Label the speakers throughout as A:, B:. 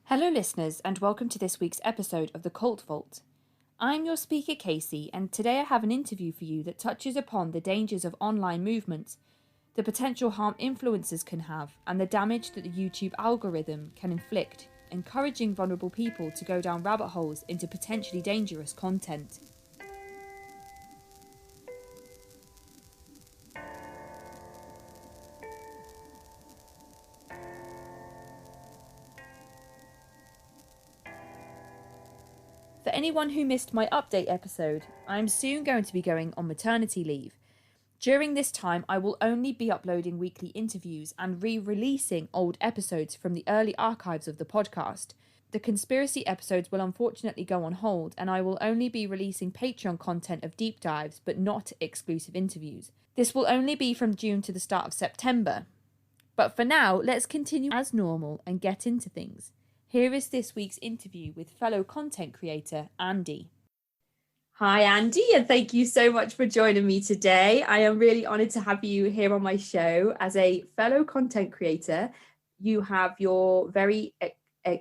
A: Hello, listeners, and welcome to this week's episode of The Cult Vault. I'm your speaker, Casey, and today I have an interview for you that touches upon the dangers of online movements, the potential harm influencers can have, and the damage that the YouTube algorithm can inflict, encouraging vulnerable people to go down rabbit holes into potentially dangerous content. For anyone who missed my update episode, I am soon going to be going on maternity leave. During this time, I will only be uploading weekly interviews and re-releasing old episodes from the early archives of the podcast. The conspiracy episodes will unfortunately go on hold, and I will only be releasing Patreon content of deep dives, but not exclusive interviews. This will only be from June to the start of September. But for now, let's continue as normal and get into things. Here is this week's interview with fellow content creator, Andey. Hi, Andey, and thank you so much for joining me today. I am really honoured to have you here on my show. As a fellow content creator, you have your very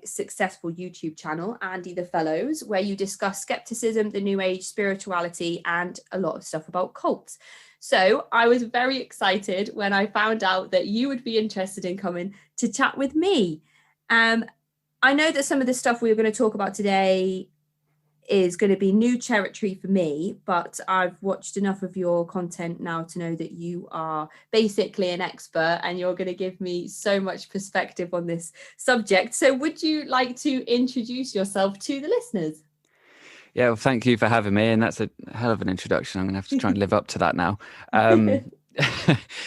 A: successful YouTube channel, Andey the Fellows, where you discuss skepticism, the New Age, spirituality, and a lot of stuff about cults. So I was very excited when I found out that you would be interested in coming to chat with me. I know that some of the stuff we're going to talk about today is going to be new territory for me, but I've watched enough of your content now to know that you are basically an expert and you're going to give me so much perspective on this subject. So would you like to introduce yourself to the listeners?
B: Yeah, well, thank you for having me. And that's a hell of an introduction. I'm going to have to try and live up to that now.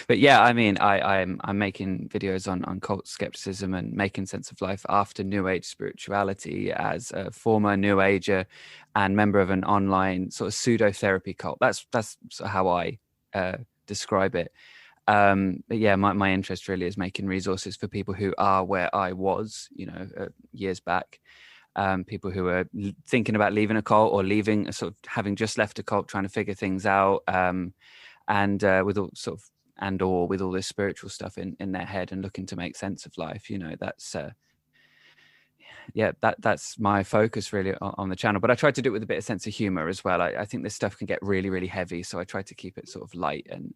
B: But yeah, I mean, I'm making videos on cult skepticism and making sense of life after New Age spirituality as a former New Ager and member of an online sort of pseudo therapy cult. That's sort of how I describe it. But yeah, my interest really is making resources for people who are where I was, years back. People who are thinking about leaving a cult or leaving, sort of having just left a cult, trying to figure things out. And with all sort of or with all this spiritual stuff in their head and looking to make sense of life, that's that's my focus really on the channel. But I try to do it with a bit of sense of humor as well. I think this stuff can get really, really heavy, so I try to keep it sort of light and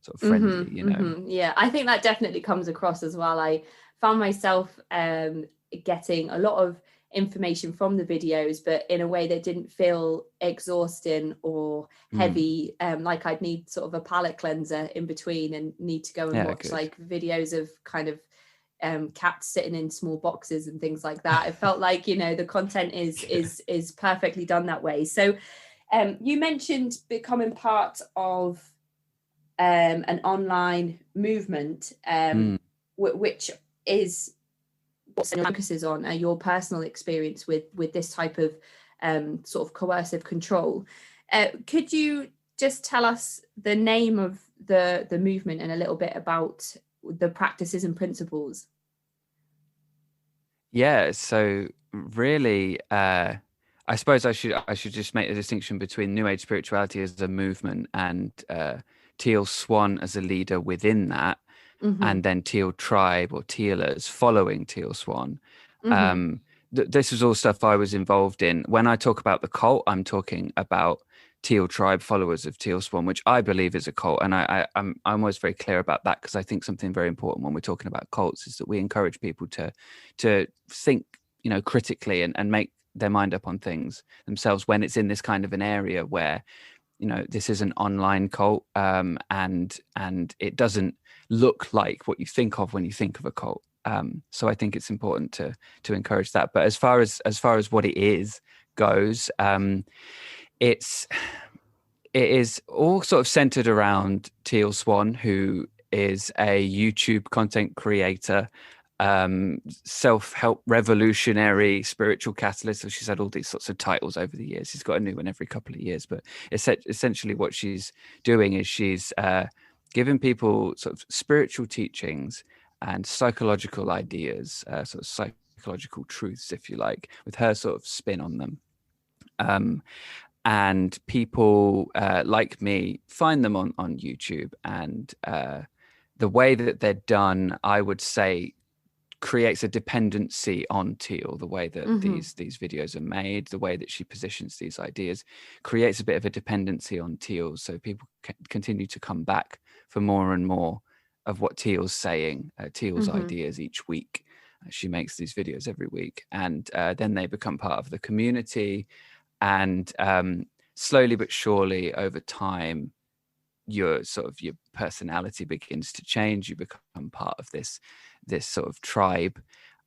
B: sort of friendly.
A: Yeah, I think that definitely comes across as well. I found myself getting a lot of information from the videos, but in a way that didn't feel exhausting or heavy, like I'd need sort of a palate cleanser in between and need to go and watch like videos of kind of cats sitting in small boxes and things like that. It felt like, the content is perfectly done that way. So you mentioned becoming part of an online movement, which is what focuses on your personal experience with this type of sort of coercive control. Could you just tell us the name of the movement and a little bit about the practices and principles?
B: Yeah, so really, I suppose I should just make a distinction between New Age spirituality as a movement and Teal Swan as a leader within that. And then Teal Tribe or Tealers following Teal Swan. This was all stuff I was involved in. When I talk about the cult, I'm talking about Teal Tribe followers of Teal Swan, which I believe is a cult. And I'm always very clear about that, because I think something very important when we're talking about cults is that we encourage people to think, critically and make their mind up on things themselves when it's in this kind of an area where, this is an online cult, and it doesn't look like what you think of when you think of a cult. So I think it's important to encourage that. But as far as what it is goes, it is all sort of centered around Teal Swan, who is a YouTube content creator, self-help revolutionary spiritual catalyst. So she's had all these sorts of titles over the years. She's got a new one every couple of years, but essentially what she's doing is she's giving people sort of spiritual teachings and psychological ideas, sort of psychological truths, if you like, with her sort of spin on them. And people like me find them on YouTube, and the way that they're done, I would say, creates a dependency on Teal. The way that
A: Mm-hmm.
B: these videos are made, the way that she positions these ideas, creates a bit of a dependency on Teal. So people continue to come back for more and more of what Teal's saying, Teal's
A: Mm-hmm.
B: ideas each week. She makes these videos every week, and then they become part of the community. And slowly but surely, over time, your personality begins to change. You become part of this sort of tribe,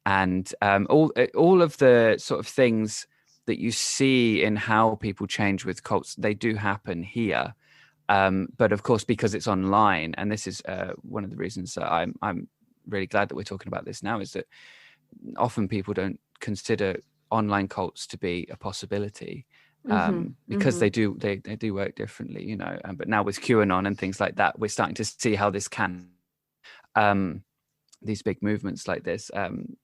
B: and all of the sort of things that you see in how people change with cults, they do happen here. But of course, because it's online, and this is one of the reasons that I'm really glad that we're talking about this now, is that often people don't consider online cults to be a possibility,
A: Mm-hmm.
B: because
A: Mm-hmm.
B: they do work differently, you know. But now with QAnon and things like that, we're starting to see how this can, um, these big movements like this,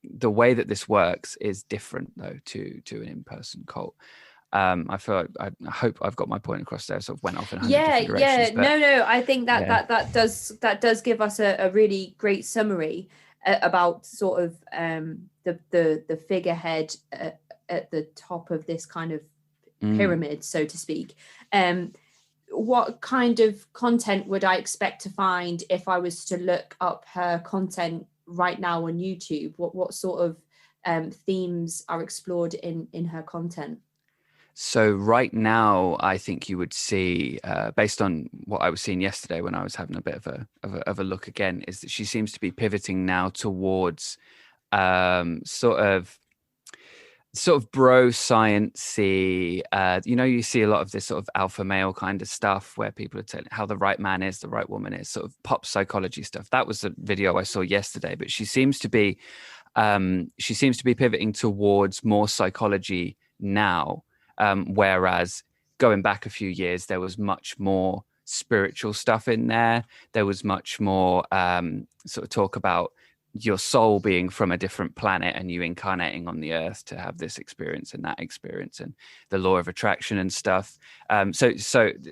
B: the way that this works is different though to an in-person cult. I hope I've got my point across there. Sort of went off in 100
A: Yeah,
B: different
A: yeah.
B: directions, but
A: No. I think that
B: yeah.
A: that does give us a really great summary about sort of the figurehead at the top of this kind of
B: Mm.
A: pyramid, so to speak. Um, what kind of content would I expect to find if I was to look up her content right now on YouTube? What sort of themes are explored in her content?
B: So right now, I think you would see, based on what I was seeing yesterday when I was having a bit of a look again, is that she seems to be pivoting now towards sort of bro sciencey. You know, you see a lot of this sort of alpha male kind of stuff where people are telling how the right man is, the right woman is, sort of pop psychology stuff. That was the video I saw yesterday. But she seems to be pivoting towards more psychology now, whereas going back a few years, there was much more spiritual stuff in there. There was much more sort of talk about your soul being from a different planet and you incarnating on the earth to have this experience and that experience, and the law of attraction and stuff. So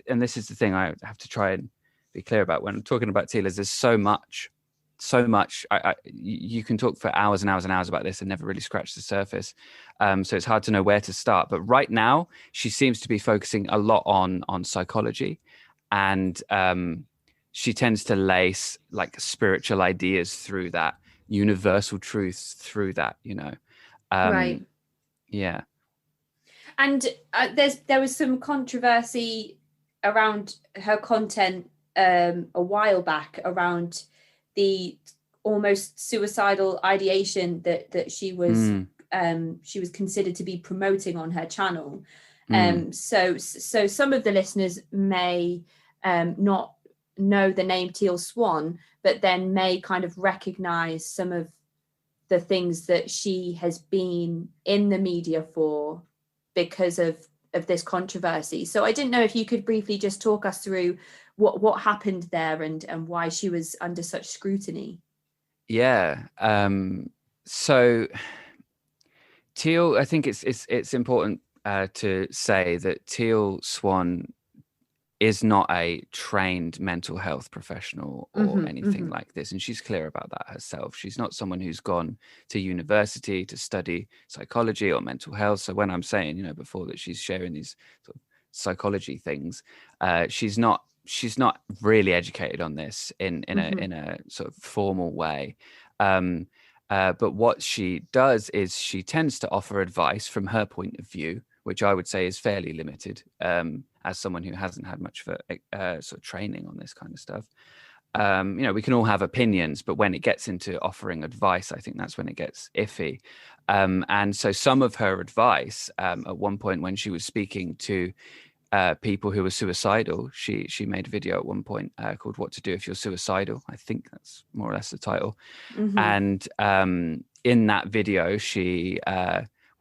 B: and this is the thing I have to try and be clear about when I'm talking about Teal, is there's so much. You can talk for hours and hours and hours about this and never really scratch the surface. So it's hard to know where to start. But right now, she seems to be focusing a lot on psychology, and she tends to lace like spiritual ideas through that, universal truths through that. You know,
A: Right.
B: yeah.
A: And there was some controversy around her content a while back around the almost suicidal ideation that
B: Mm,
A: she was considered to be promoting on her channel.
B: mm.
A: So some of the listeners may not know the name Teal Swan, but then may kind of recognize some of the things that she has been in the media for because of this controversy. So I didn't know if you could briefly just talk us through what happened there and why she was under such scrutiny.
B: Yeah. So Teal, I think it's important to say that Teal Swan is not a trained mental health professional or
A: Mm-hmm,
B: anything
A: mm-hmm,
B: like this. And she's clear about that herself. She's not someone who's gone to university to study psychology or mental health. So when I'm saying, you know, before that she's sharing these sort of psychology things, she's not really educated on this
A: mm-hmm.
B: in a sort of formal way. Um, but what she does is she tends to offer advice from her point of view, which I would say is fairly limited, as someone who hasn't had much of a sort of training on this kind of stuff. You know, we can all have opinions, but when it gets into offering advice, I think that's when it gets iffy. And so some of her advice, at one point when she was speaking to people who were suicidal, she made a video at one point called "What to Do If You're Suicidal." I think that's more or less the title.
A: Mm-hmm.
B: And in that video, she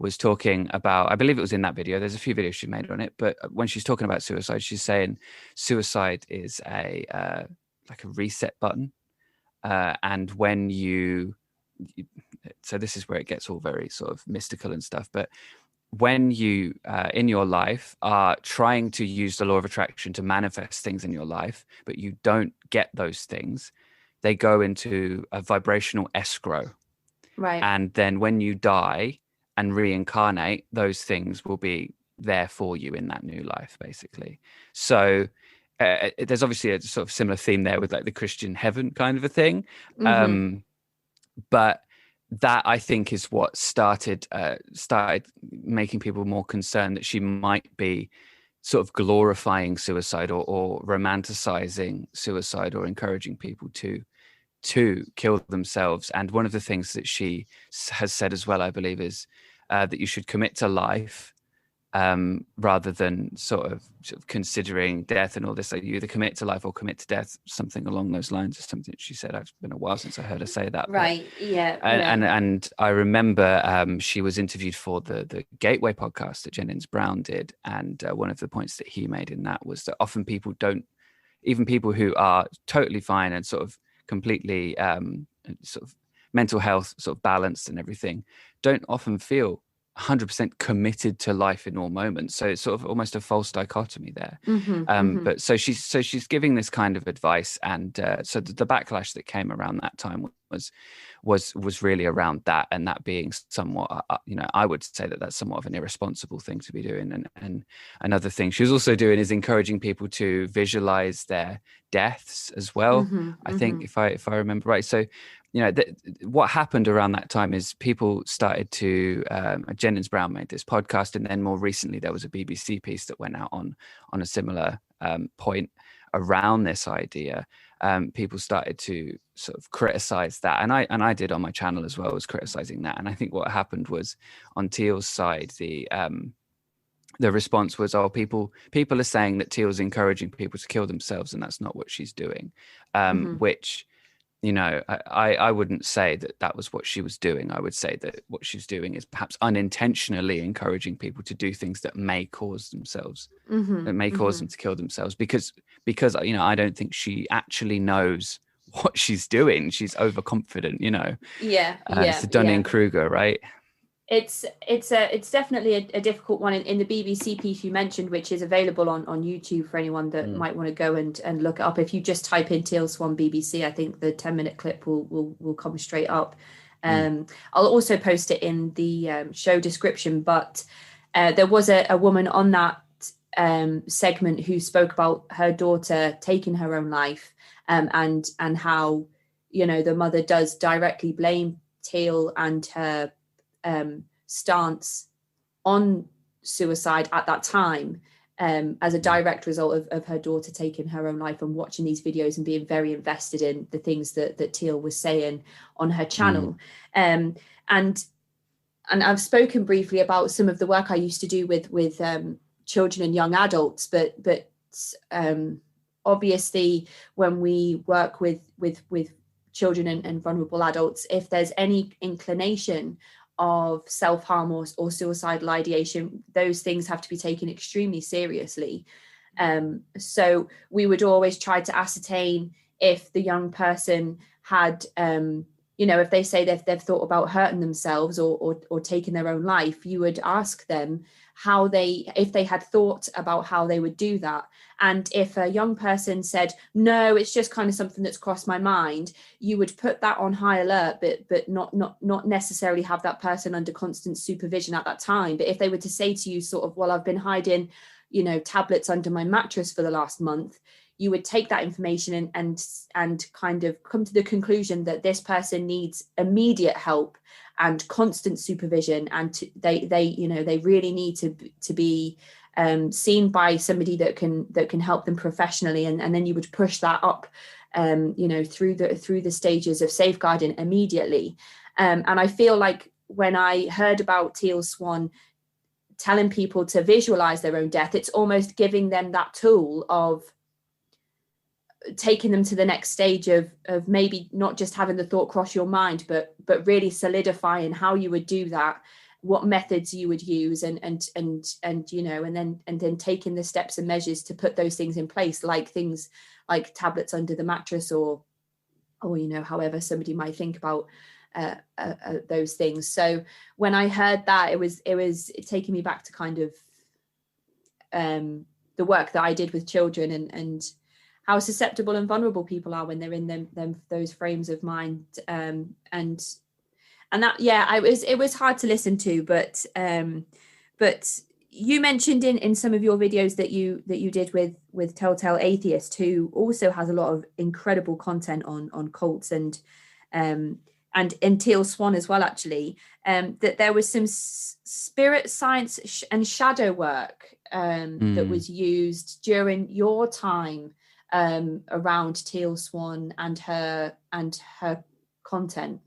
B: was talking about, I believe it was in that video, there's a few videos she made on it, but when she's talking about suicide, she's saying suicide is a like a reset button. And when so this is where it gets all very sort of mystical and stuff, but when you in your life are trying to use the law of attraction to manifest things in your life, but you don't get those things, they go into a vibrational escrow.
A: Right.
B: And then when you die and reincarnate, those things will be there for you in that new life, basically. So there's obviously a sort of similar theme there with like the Christian heaven kind of a thing.
A: Mm-hmm.
B: But that, I think, is what started making people more concerned that she might be sort of glorifying suicide, or romanticizing suicide, or encouraging people to kill themselves. And one of the things that she has said as well, I believe, is that you should commit to life, rather than sort of considering death and all this. Like, you either commit to life or commit to death, something along those lines, or something that she said. It's been a while since I heard her say that. But
A: Right. Yeah.
B: and I remember she was interviewed for the Gateway podcast that Jennings Brown did, and one of the points that he made in that was that often people don't, even people who are totally fine and sort of completely sort of mental health sort of balanced and everything, don't often feel 100% committed to life in all moments. So it's sort of almost a false dichotomy there.
A: Mm-hmm. Mm-hmm.
B: But so she's giving this kind of advice, and so the backlash that came around that time was really around that, and that being somewhat, I would say that that's somewhat of an irresponsible thing to be doing. And another thing she was also doing is encouraging people to visualize their deaths as well.
A: Mm-hmm.
B: I
A: Mm-hmm.
B: think if I remember right. So what happened around that time is people started to Jennings Brown made this podcast, and then more recently there was a BBC piece that went out on a similar point around this idea. People started to sort of criticize that, and I did on my channel as well, was criticizing that. And I think what happened was, on Teal's side, the response was, oh, people are saying that Teal's encouraging people to kill themselves, and that's not what she's doing.
A: Mm-hmm.
B: Which, I wouldn't say that was what she was doing. I would say that what she's doing is perhaps unintentionally encouraging people to do things that may cause themselves,
A: Mm-hmm.
B: that may cause them to kill themselves, because I don't think she actually knows what she's doing. She's overconfident.
A: Yeah.
B: It's the Dunning-Kruger, right?
A: It's definitely a difficult one. In the BBC piece you mentioned, which is available on YouTube for anyone that might want to go and look it up. If you just type in Teal Swan BBC, I think the 10-minute clip will come straight up. I'll also post it in the show description. But there was a woman on that segment who spoke about her daughter taking her own life, and how the mother does directly blame Teal and her stance on suicide at that time, as a direct result of her daughter taking her own life, and watching these videos and being very invested in the things that Teal was saying on her channel. And I've spoken briefly about some of the work I used to do with children and young adults, but obviously when we work with children and vulnerable adults, if there's any inclination of self-harm or suicidal ideation, those things have to be taken extremely seriously. So we would always try to ascertain if the young person had, if they say they've thought about hurting themselves or taking their own life, you would ask them if they had thought about how they would do that. And if a young person said, no, it's just kind of something that's crossed my mind, you would put that on high alert, but not necessarily have that person under constant supervision at that time. But if they were to say to you sort of, well, I've been hiding, tablets under my mattress for the last month, you would take that information and kind of come to the conclusion that this person needs immediate help and constant supervision, and they really need to be seen by somebody that can help them professionally, and then you would push that up through the stages of safeguarding immediately. And I feel like when I heard about Teal Swan telling people to visualize their own death, it's almost giving them that tool of taking them to the next stage of maybe not just having the thought cross your mind, but really solidifying how you would do that, what methods you would use, and then taking the steps and measures to put those things in place, like things like tablets under the mattress, or however somebody might think about those things. So when I heard that, it was taking me back to kind of the work that I did with children, and how susceptible and vulnerable people are when they're in those frames of mind. And And that, yeah, it was hard to listen to, but you mentioned in some of your videos that you did with Telltale Atheist, who also has a lot of incredible content on cults um and Teal Swan as well, actually, that there was some spirit science and shadow work that
B: Mm,
A: was used during your time around Teal Swan and her content.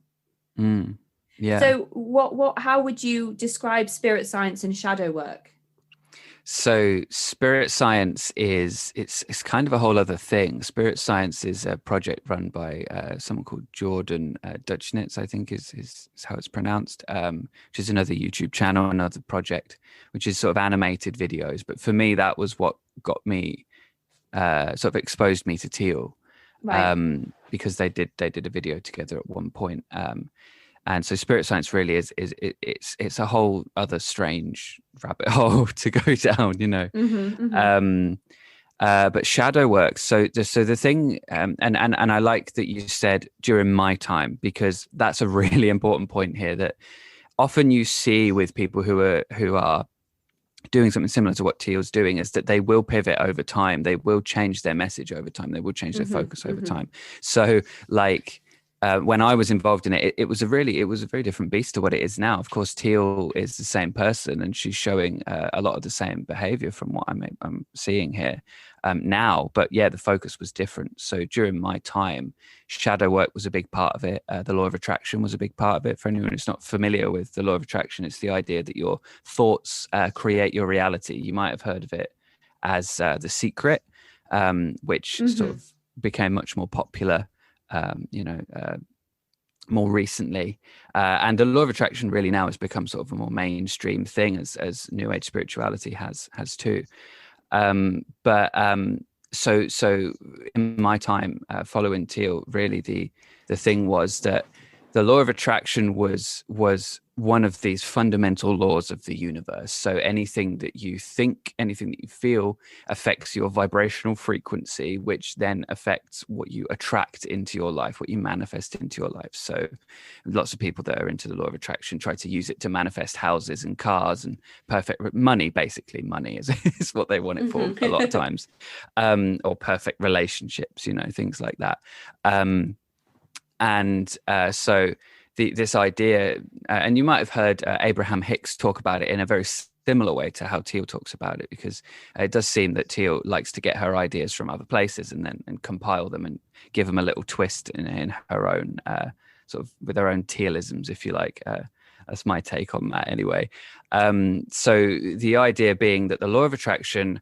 B: mm, yeah.
A: So how would you describe spirit science and shadow work?
B: So spirit science is it's kind of a whole other thing. Spirit science is a project run by someone called Jordan Dutchnitz, I think is how it's pronounced, which is another YouTube channel, another project, which is sort of animated videos. But for me, that was what got me sort of exposed me to Teal,
A: Right.
B: because they did a video together at one point. And so spirit science really it's a whole other strange rabbit hole to go down, you know.
A: Mm-hmm, mm-hmm.
B: um but shadow work, so the thing, and I like that you said during my time, because that's a really important point here, that often you see with people who are doing something similar to what Teal's doing, is that they will pivot over time, they will change their message over time, they will change their
A: Mm-hmm,
B: focus over
A: mm-hmm.
B: time. So like, when I was involved in it, it was a very different beast to what it is now. Of course, Teal is the same person, and she's showing a lot of the same behavior from what I'm seeing here now. But yeah, the focus was different. So during my time, shadow work was a big part of it. The law of attraction was a big part of it. For anyone who's not familiar with the law of attraction, it's the idea that your thoughts create your reality. You might have heard of it as The Secret, which sort
A: Mm-hmm.
B: of became much more popular, more recently. And the law of attraction really now has become sort of a more mainstream thing, as New Age spirituality has too. But so in my time following Teal, really the thing was that the law of attraction was one of these fundamental laws of the universe. So anything that you think, anything that you feel, affects your vibrational frequency, which then affects what you attract into your life, what you manifest into your life. So lots of people that are into the law of attraction try to use it to manifest houses and cars and perfect money. Basically, money is what they want it for a lot of
A: Mm-hmm.
B: times, or perfect relationships, things like that. And so this idea, and you might have heard Abraham Hicks talk about it in a very similar way to how Teal talks about it, because it does seem that Teal likes to get her ideas from other places and compile them and give them a little twist in her own sort of, with her own Tealisms, if you like. That's my take on that anyway. So the idea being that the law of attraction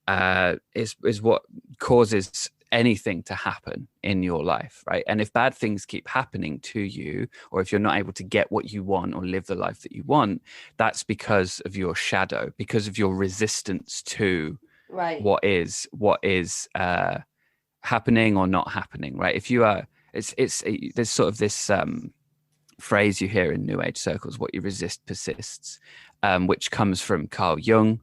B: is what causes anything to happen in your life, right? And if bad things keep happening to you, or if you're not able to get what you want or live the life that you want, that's because of your shadow, because of your resistance to
A: Right.
B: what is happening or not happening, right? If you are, it's there's sort of this phrase you hear in New Age circles: "What you resist persists," which comes from Carl Jung,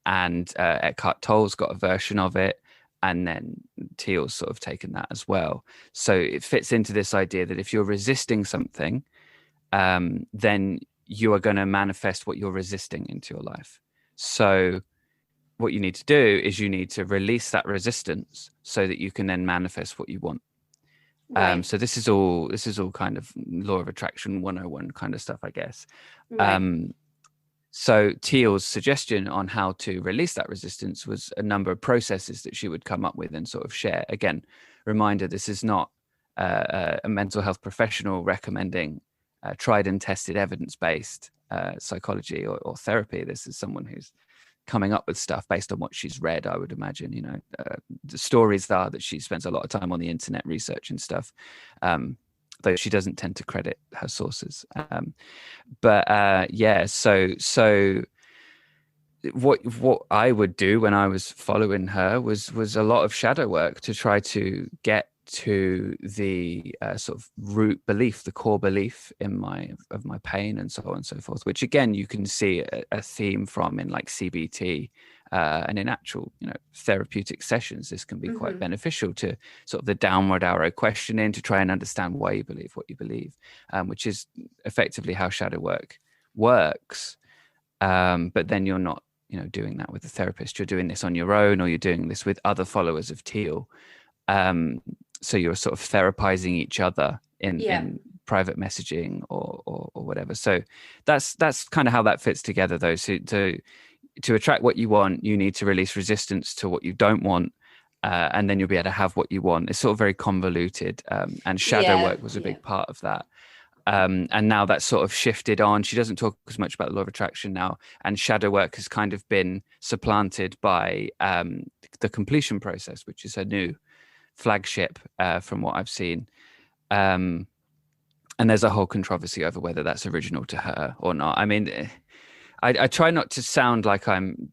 B: and Eckhart Tolle's got a version of it, and then Teal's sort of taken that as well. So it fits into this idea that if you're resisting something, then you are going to manifest what you're resisting into your life. So what you need to do is you need to release that resistance so that you can then manifest what you want.
A: Right.
B: So this is all kind of law of attraction 101 kind of stuff, I guess.
A: Right.
B: Um, so Teal's suggestion on how to release that resistance was a number of processes that she would come up with and sort of share. Again, reminder, this is not a mental health professional recommending tried and tested evidence-based psychology or therapy. This is someone who's coming up with stuff based on what she's read, I would imagine. The stories are that she spends a lot of time on the internet researching stuff, though she doesn't tend to credit her sources. But yeah, so what I would do when I was following her was a lot of shadow work to try to get to the sort of root belief, the core belief in my pain and so on and so forth, which again you can see a theme from in like CBT and in actual therapeutic sessions. This can be quite beneficial to sort of the downward arrow questioning to try and understand why you believe what you believe, which is effectively how shadow work works. But then you're not doing that with a therapist. You're doing this on your own, or you're doing this with other followers of Teal. So you're sort of therapizing each other in private messaging or whatever. So that's kind of how that fits together, though. So to attract what you want, you need to release resistance to what you don't want, and then you'll be able to have what you want. It's sort of very convoluted, and shadow work was a big part of that. And now that's sort of shifted on. She doesn't talk as much about the law of attraction now, and shadow work has kind of been supplanted by the completion process, which is her new flagship from what I've seen. And there's a whole controversy over whether that's original to her or not. I mean, I try not to sound like I'm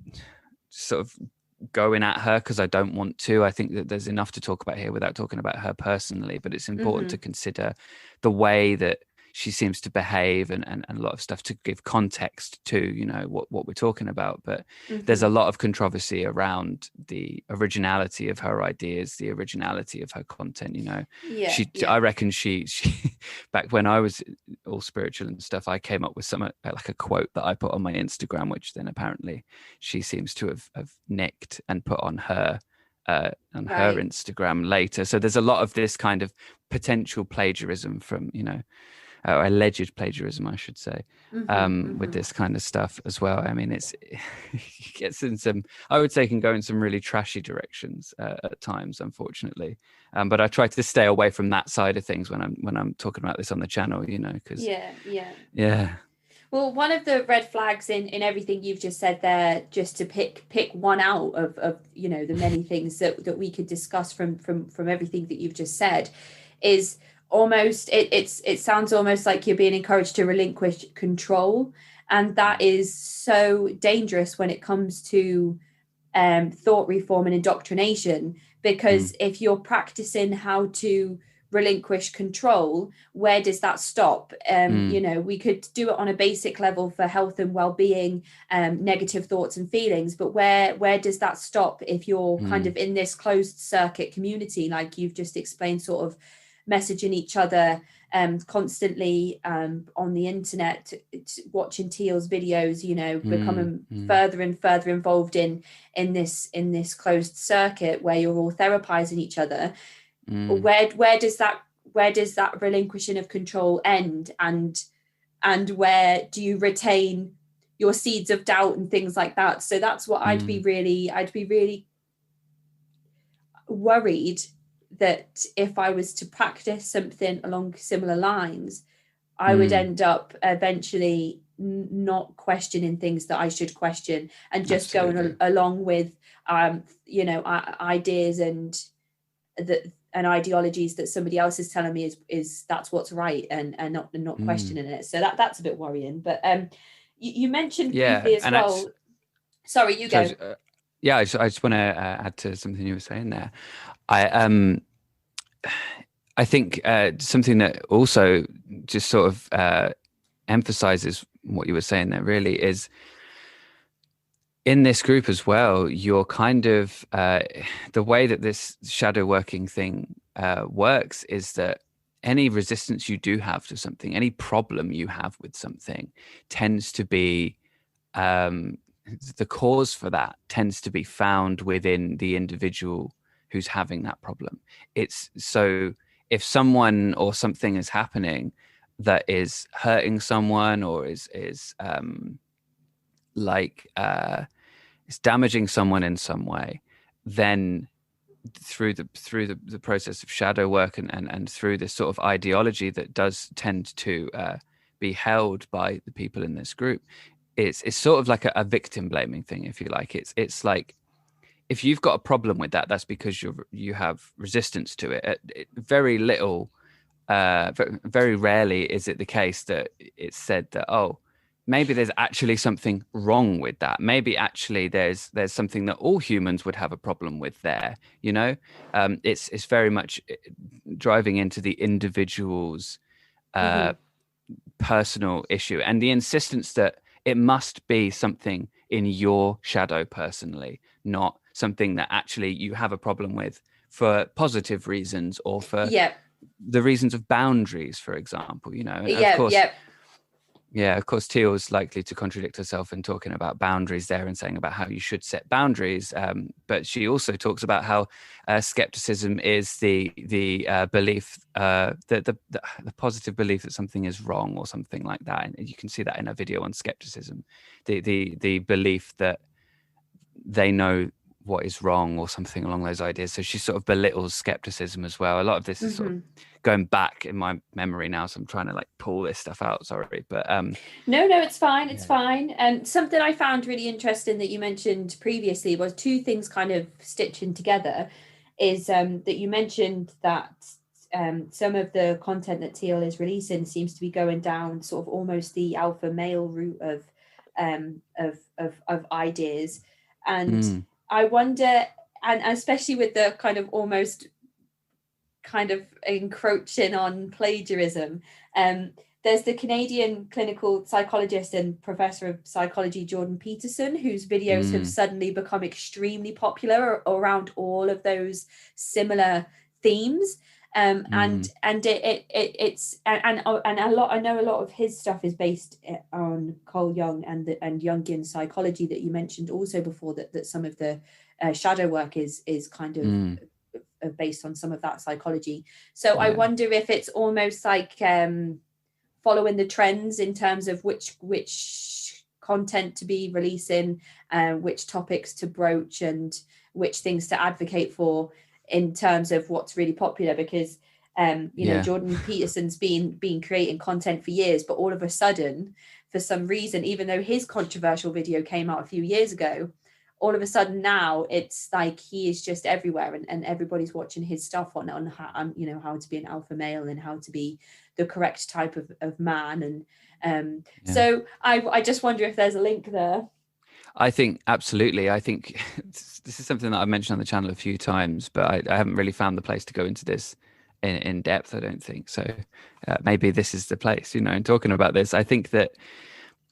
B: sort of going at her, because I don't want to. I think that there's enough to talk about here without talking about her personally, but it's important to consider the way that she seems to behave and a lot of stuff to give context to what we're talking about. But there's a lot of controversy around the originality of her ideas, the originality of her content. I reckon she back when I was all spiritual and stuff, I came up with some like a quote that I put on my Instagram, which then apparently she seems to have nicked and put on her her Instagram later. So there's a lot of this kind of potential plagiarism from alleged plagiarism, I should say, with this kind of stuff as well. I mean, it gets in some, I would say, can go in some really trashy directions at times, unfortunately. But I try to stay away from that side of things when I'm talking about this on the channel, because yeah.
A: Well, one of the red flags in everything you've just said there, just to pick one out of the many things that we could discuss from everything that you've just said, is almost it sounds almost like you're being encouraged to relinquish control, and that is so dangerous when it comes to thought reform and indoctrination, because if you're practicing how to relinquish control, where does that stop? We could do it on a basic level for health and well-being, negative thoughts and feelings, but where does that stop if you're kind of in this closed circuit community, like you've just explained, sort of messaging each other constantly on the internet, watching Teal's videos, becoming further and further involved in this closed circuit where you're all therapizing each other. Where does that relinquishing of control end, and where do you retain your seeds of doubt and things like that? So that's what I'd be really worried that if I was to practice something along similar lines, I would end up eventually not questioning things that I should question, and just going along with ideas and ideologies that somebody else is telling me is that's what's right, and not questioning it. So that's a bit worrying. But you mentioned briefly as well. Sorry, you go.
B: I just want to add to something you were saying there. I think something that also just sort of emphasizes what you were saying there really is, in this group as well, you're kind of the way that this shadow working thing works is that any resistance you do have to something, any problem you have with something, tends to be the cause for that tends to be found within the individual who's having that problem. It's so if someone or something is happening that is hurting someone, or is it's damaging someone in some way, then through the process of shadow work and through this sort of ideology that does tend to be held by the people in this group, it's sort of like a victim blaming thing, if you like. It's like, if you've got a problem with that, that's because you have resistance to it. Very little, very rarely is it the case that it's said that, oh, maybe there's actually something wrong with that. Maybe actually there's something that all humans would have a problem with there. You know, it's very much driving into the individual's
A: Hmm.
B: personal issue and the insistence that it must be something in your shadow personally, not something that actually you have a problem with for positive reasons or for
A: Yeah,
B: the reasons of boundaries, for example, you know. And of
A: yeah,
B: course,
A: yeah.
B: yeah, of course, Teal's likely to contradict herself in talking about boundaries there and saying about how you should set boundaries. But she also talks about how skepticism is the belief that the positive belief that something is wrong or something like that. And you can see that in a video on skepticism, the belief that they know what is wrong or something along those ideas. So she sort of belittles skepticism as well. A lot of this is sort of
A: Hmm.
B: going back in my memory now, so I'm trying to like pull this stuff out. Sorry, but
A: No, it's fine. It's
B: yeah.
A: fine. And something I found really interesting that you mentioned previously was two things kind of stitching together. Is that you mentioned that some of the content that Teal is releasing seems to be going down sort of almost the alpha male route of ideas, and
B: Mm,
A: I wonder, and especially with the kind of almost kind of encroaching on plagiarism. There's the Canadian clinical psychologist and professor of psychology, Jordan Peterson, whose videos have
B: mm,
A: suddenly become extremely popular around all of those similar themes.
B: mm,
A: And a lot, I know a lot of his stuff is based on Carl Jung and Jungian psychology that you mentioned also before, that some of the shadow work is kind of
B: mm.
A: based on some of that psychology. So I
B: Yeah,
A: wonder if it's almost like following the trends in terms of which content to be releasing, which topics to broach, and which things to advocate for in terms of what's really popular. Because
B: yeah,
A: Jordan Peterson's been creating content for years, but all of a sudden, for some reason, even though his controversial video came out a few years ago, all of a sudden now it's like he is just everywhere, and everybody's watching his stuff on how, how to be an alpha male and how to be the correct type of man. And
B: yeah.
A: so I just wonder if there's a link there.
B: I think absolutely. I think this is something that I've mentioned on the channel a few times, but I haven't really found the place to go into this in depth. I don't think so. Maybe this is the place, you know. In talking about this, I think that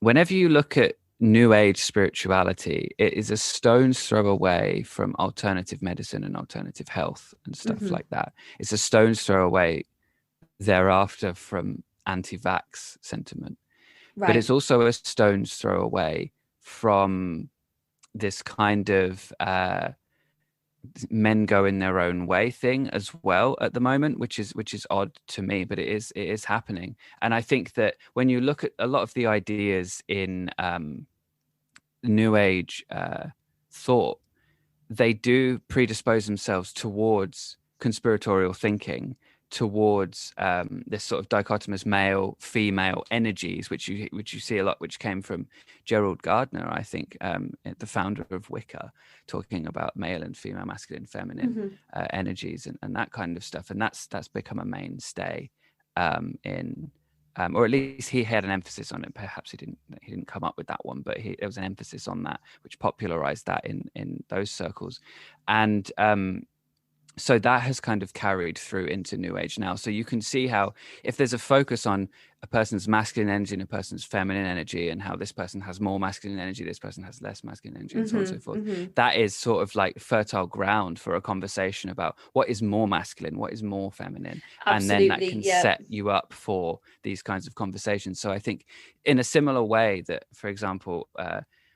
B: whenever you look at New Age spirituality, it is a stone's throw away from alternative medicine and alternative health and stuff
A: Hmm.
B: like that. It's a stone's throw away thereafter from anti-vax sentiment, but
A: Right.
B: it's also a stone's throw away from this kind of men go in their own way thing as well at the moment, which is odd to me, but it is happening. And I think that when you look at a lot of the ideas in New Age thought, they do predispose themselves towards conspiratorial thinking, towards this sort of dichotomous male female energies, which you see a lot, which came from Gerald Gardner, I think, the founder of Wicca, talking about male and female, masculine, feminine
A: Hmm.
B: energies and that kind of stuff, and that's become a mainstay in. Or at least he had an emphasis on it. Perhaps he didn't come up with that one, but there was an emphasis on that, which popularized that in those circles. And so that has kind of carried through into New Age now. So you can see how if there's a focus on a person's masculine energy and a person's feminine energy, and how this person has more masculine energy, this person has less masculine energy, and so on and
A: Hmm.
B: so forth,
A: Hmm.
B: that is sort of like fertile ground for a conversation about what is more masculine, what is more feminine, and then that
A: Absolutely.
B: can
A: Yeah.
B: set you up for these kinds of conversations. So I think in a similar way that, for example,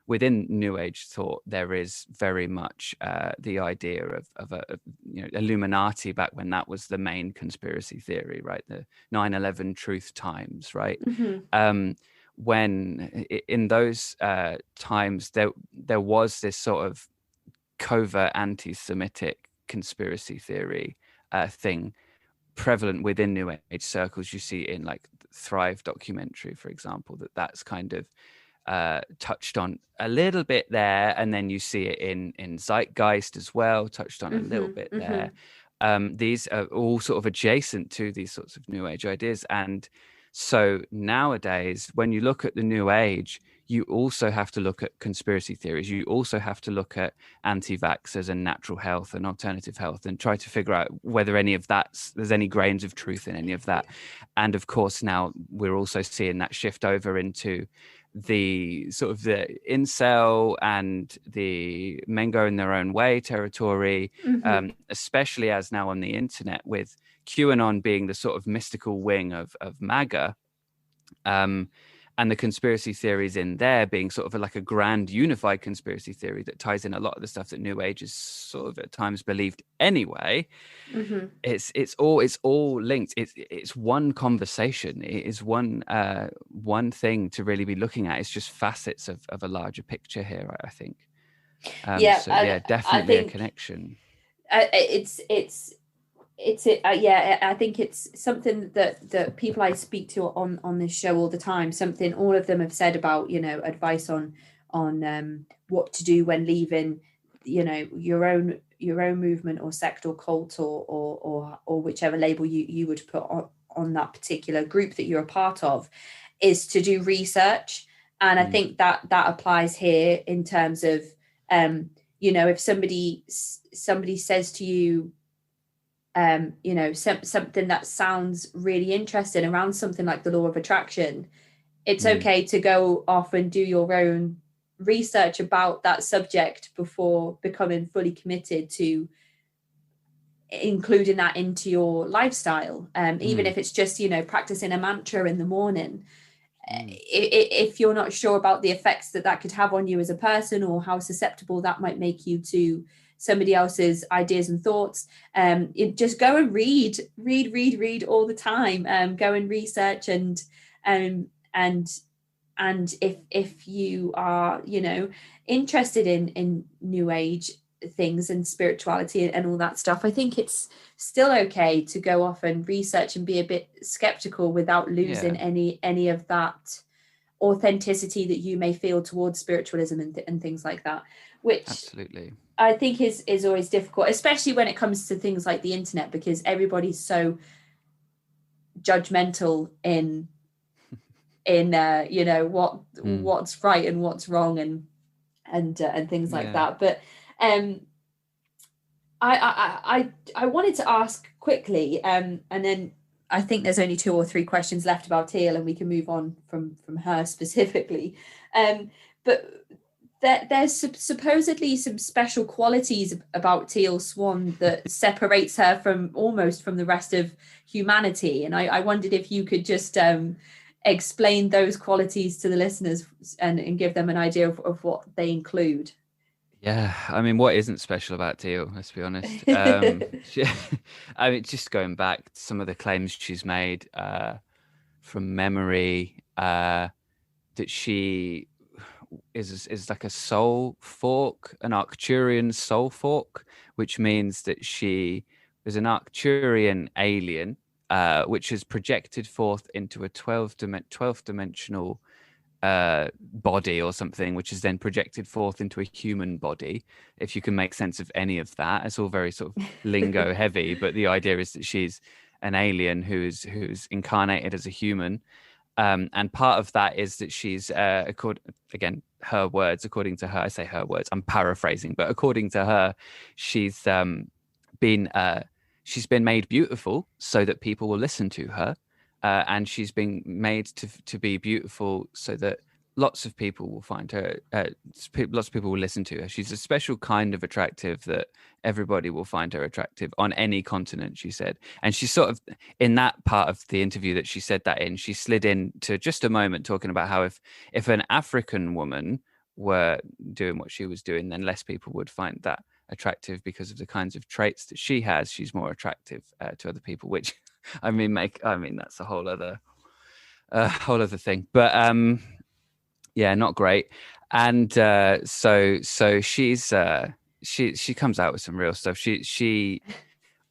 B: within New Age thought, there is very much the idea of Illuminati back when that was the main conspiracy theory, right? The 9/11 truth times, right?
A: Hmm.
B: When in those times there was this sort of covert anti-Semitic conspiracy theory thing prevalent within New Age circles. You see in like Thrive documentary, for example, that's kind of touched on a little bit there, and then you see it in Zeitgeist as well, touched on a little
A: Hmm.
B: bit
A: Hmm.
B: there. These are all sort of adjacent to these sorts of New Age ideas, and So nowadays, when you look at the new age, you also have to look at conspiracy theories. You also have to look at anti-vaxxers and natural health and alternative health and try to figure out whether any of that, there's any grains of truth in any of that. And of course, now we're also seeing that shift over into the sort of the incel and the men go in their own way territory, especially as now on the internet with QAnon being the sort of mystical wing of MAGA, and the conspiracy theories in there being sort of like a grand unified conspiracy theory that ties in a lot of the stuff that New Age is sort of at times believed anyway. It's all linked. It's one conversation. It is one thing to really be looking at. It's just facets of a larger picture here, I think. Definitely a connection.
A: I think it's something that people I speak to on this show all the time, something all of them have said about, advice on what to do when leaving, your own movement or sect or cult or whichever label you would put on that particular group that you're a part of, is to do research. And I think that applies here in terms of, if somebody says to you, something that sounds really interesting around something like the law of attraction, it's okay to go off and do your own research about that subject before becoming fully committed to including that into your lifestyle. Even if it's just, practicing a mantra in the morning. If you're not sure about the effects that could have on you as a person, or how susceptible that might make you to somebody else's ideas and thoughts, just go and read all the time. Go and research and if you are, interested in New Age things and spirituality and all that stuff, I think it's still okay to go off and research and be a bit skeptical without losing any of that authenticity that you may feel towards spiritualism and things like that, which
B: absolutely
A: I think is always difficult, especially when it comes to things like the internet, because everybody's so judgmental in what's right and what's wrong and things like that. But I wanted to ask quickly, and then I think there's only 2 or 3 questions left about Teal, and we can move on from her specifically. But there's supposedly some special qualities about Teal Swan that separates her from the rest of humanity, and I wondered if you could just explain those qualities to the listeners and give them an idea of what they include.
B: Yeah, I mean, what isn't special about Teal? Let's be honest. I mean, just going back to some of the claims she's made from memory, that she is like a soul fork, an Arcturian soul fork, which means that she is an Arcturian alien, which is projected forth into a 12th dimensional body or something, which is then projected forth into a human body. If you can make sense of any of that, it's all very sort of lingo heavy, but the idea is that she's an alien who's incarnated as a human, and part of that is that she's again, her words, according to her, I say her words, I'm paraphrasing, but according to her, she's been made beautiful so that people will listen to her. And she's been made to be beautiful so that lots of people will find her, lots of people will listen to her. She's a special kind of attractive that everybody will find her attractive on any continent, she said. And she sort of, in that part of the interview that she said that in, she slid into just a moment talking about how if an African woman were doing what she was doing, then less people would find that attractive because of the kinds of traits that she has. She's more attractive to other people, which I mean that's a whole other thing, but not great. And so she's she comes out with some real stuff. She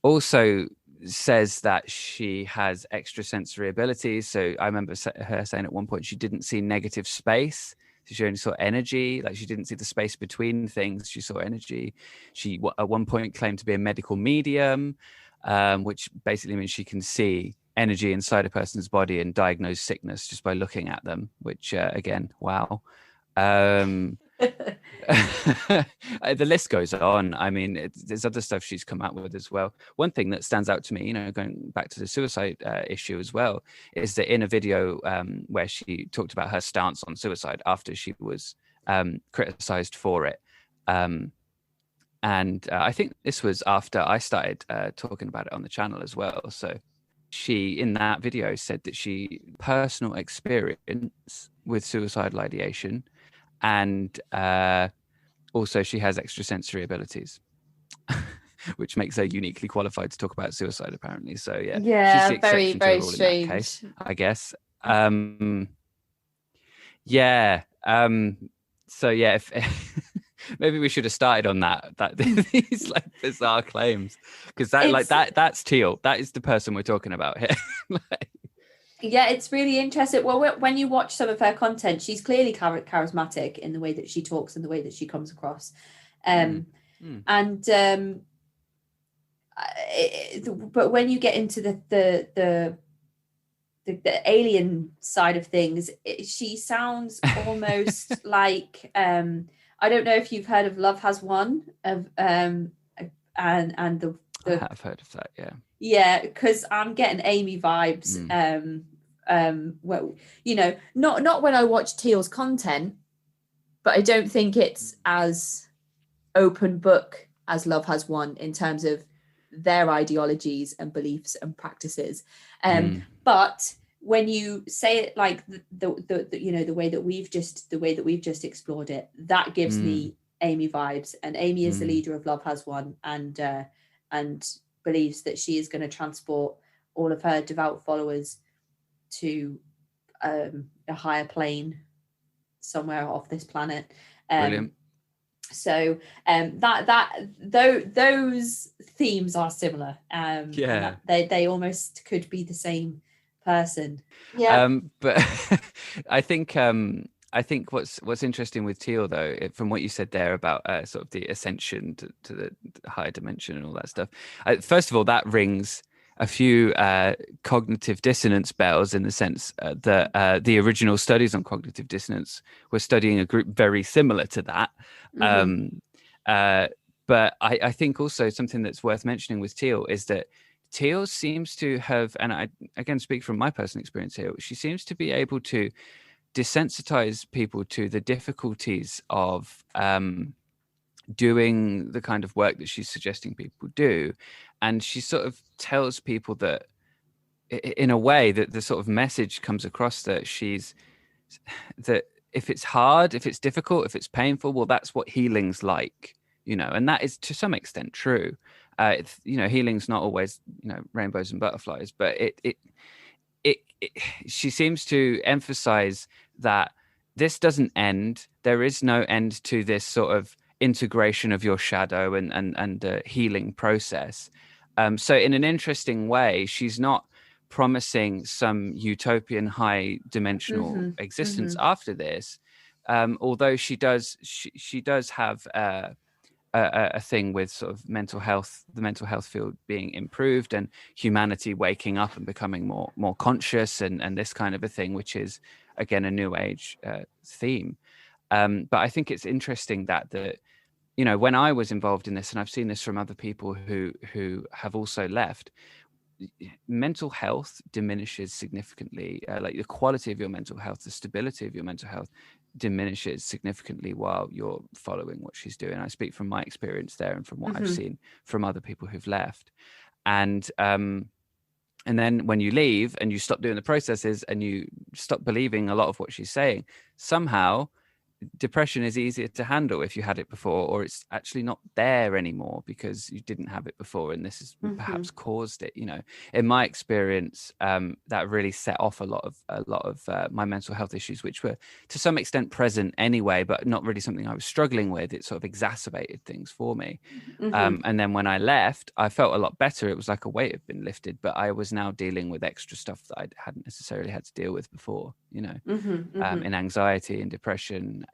B: also says that she has extrasensory abilities. So I remember her saying at one point she didn't see negative space. She only saw energy, like she didn't see the space between things. She saw energy. She at one point claimed to be a medical medium, which basically means she can see energy inside a person's body and diagnose sickness just by looking at them, which again, wow. Um, the list goes on. I mean, there's other stuff she's come out with as well. One thing that stands out to me, going back to the suicide issue as well, is that in a video where she talked about her stance on suicide after she was criticized for it. And I think this was after I started talking about it on the channel as well. So she, in that video, said that she personal experience with suicidal ideation, and also she has extrasensory abilities, which makes her uniquely qualified to talk about suicide, apparently. So she's the
A: very,
B: exception to the
A: very
B: rule in that case,
A: strange.
B: I guess. Yeah. So if maybe we should have started on that these like bizarre claims, because that's Teal. That is the person we're talking about here.
A: Yeah, it's really interesting. Well, when you watch some of her content, she's clearly charismatic in the way that she talks and the way that she comes across. But when you get into the alien side of things, she sounds almost like I don't know if you've heard of Love Has Won and the
B: I have heard of that.
A: Yeah, because I'm getting Amy vibes. Well, not when I watch Teal's content, but I don't think it's as open book as Love Has Won in terms of their ideologies and beliefs and practices. But when you say it like the way that we've just explored it, that gives me Amy vibes. And Amy is the leader of Love Has Won, and believes that she is going to transport all of her devout followers to a higher plane somewhere off this planet.
B: Brilliant.
A: So those themes are similar. They almost could be the same person.
B: But I think what's interesting with Teal, though, from what you said there about sort of the ascension to the higher dimension and all that stuff, first of all, that rings a few cognitive dissonance bells, in the sense that the original studies on cognitive dissonance were studying a group very similar to that. But I think also something that's worth mentioning with Teal is that Teal seems to have, and I again speak from my personal experience here, she seems to be able to desensitize people to the difficulties of doing the kind of work that she's suggesting people do. And she sort of tells people that, in a way, that the sort of message comes across that that if it's hard, if it's difficult, if it's painful, well, that's what healing's like, and that is to some extent true. Healing's not always, rainbows and butterflies, but she seems to emphasize that this doesn't end. There is no end to this sort of integration of your shadow and healing process. So in an interesting way, she's not promising some utopian high dimensional existence after this, although she does have a thing with sort of mental health, the mental health field being improved and humanity waking up and becoming more conscious and this kind of a thing, which is again a new age theme. But I think it's interesting that when I was involved in this, and I've seen this from other people who have also left, mental health diminishes significantly. Like the quality of your mental health, the stability of your mental health diminishes significantly while you're following what she's doing. I speak from my experience there and from what I've seen from other people who've left. And then when you leave and you stop doing the processes and you stop believing a lot of what she's saying, somehow depression is easier to handle if you had it before, or it's actually not there anymore because you didn't have it before, and this has perhaps caused it. In my experience, that really set off a lot of my mental health issues, which were to some extent present anyway, but not really something I was struggling with. It sort of exacerbated things for me. And then when I left, I felt a lot better. It was like a weight had been lifted, but I was now dealing with extra stuff that I hadn't necessarily had to deal with before, in anxiety and depression.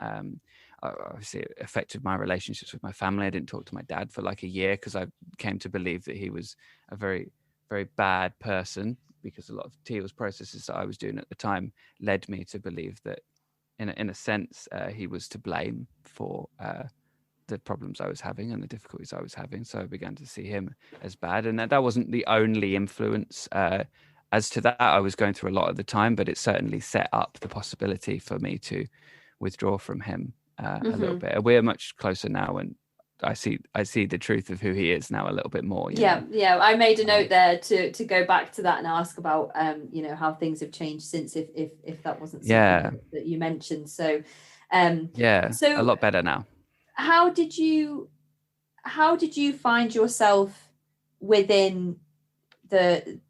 B: Obviously it affected my relationships with my family. I didn't talk to my dad for like a year because I came to believe that he was a very, very bad person, because a lot of Teal's processes that I was doing at the time led me to believe that in a sense he was to blame for the problems I was having and the difficulties I was having. So I began to see him as bad, and that wasn't the only influence. As to that, I was going through a lot at the time, but it certainly set up the possibility for me to withdraw from him a little bit. We're much closer now, and I see the truth of who he is now a little bit more. You know?
A: Yeah. I made a note there to go back to that and ask about how things have changed since, if that wasn't something that you mentioned. So
B: a lot better now.
A: How did you find yourself within the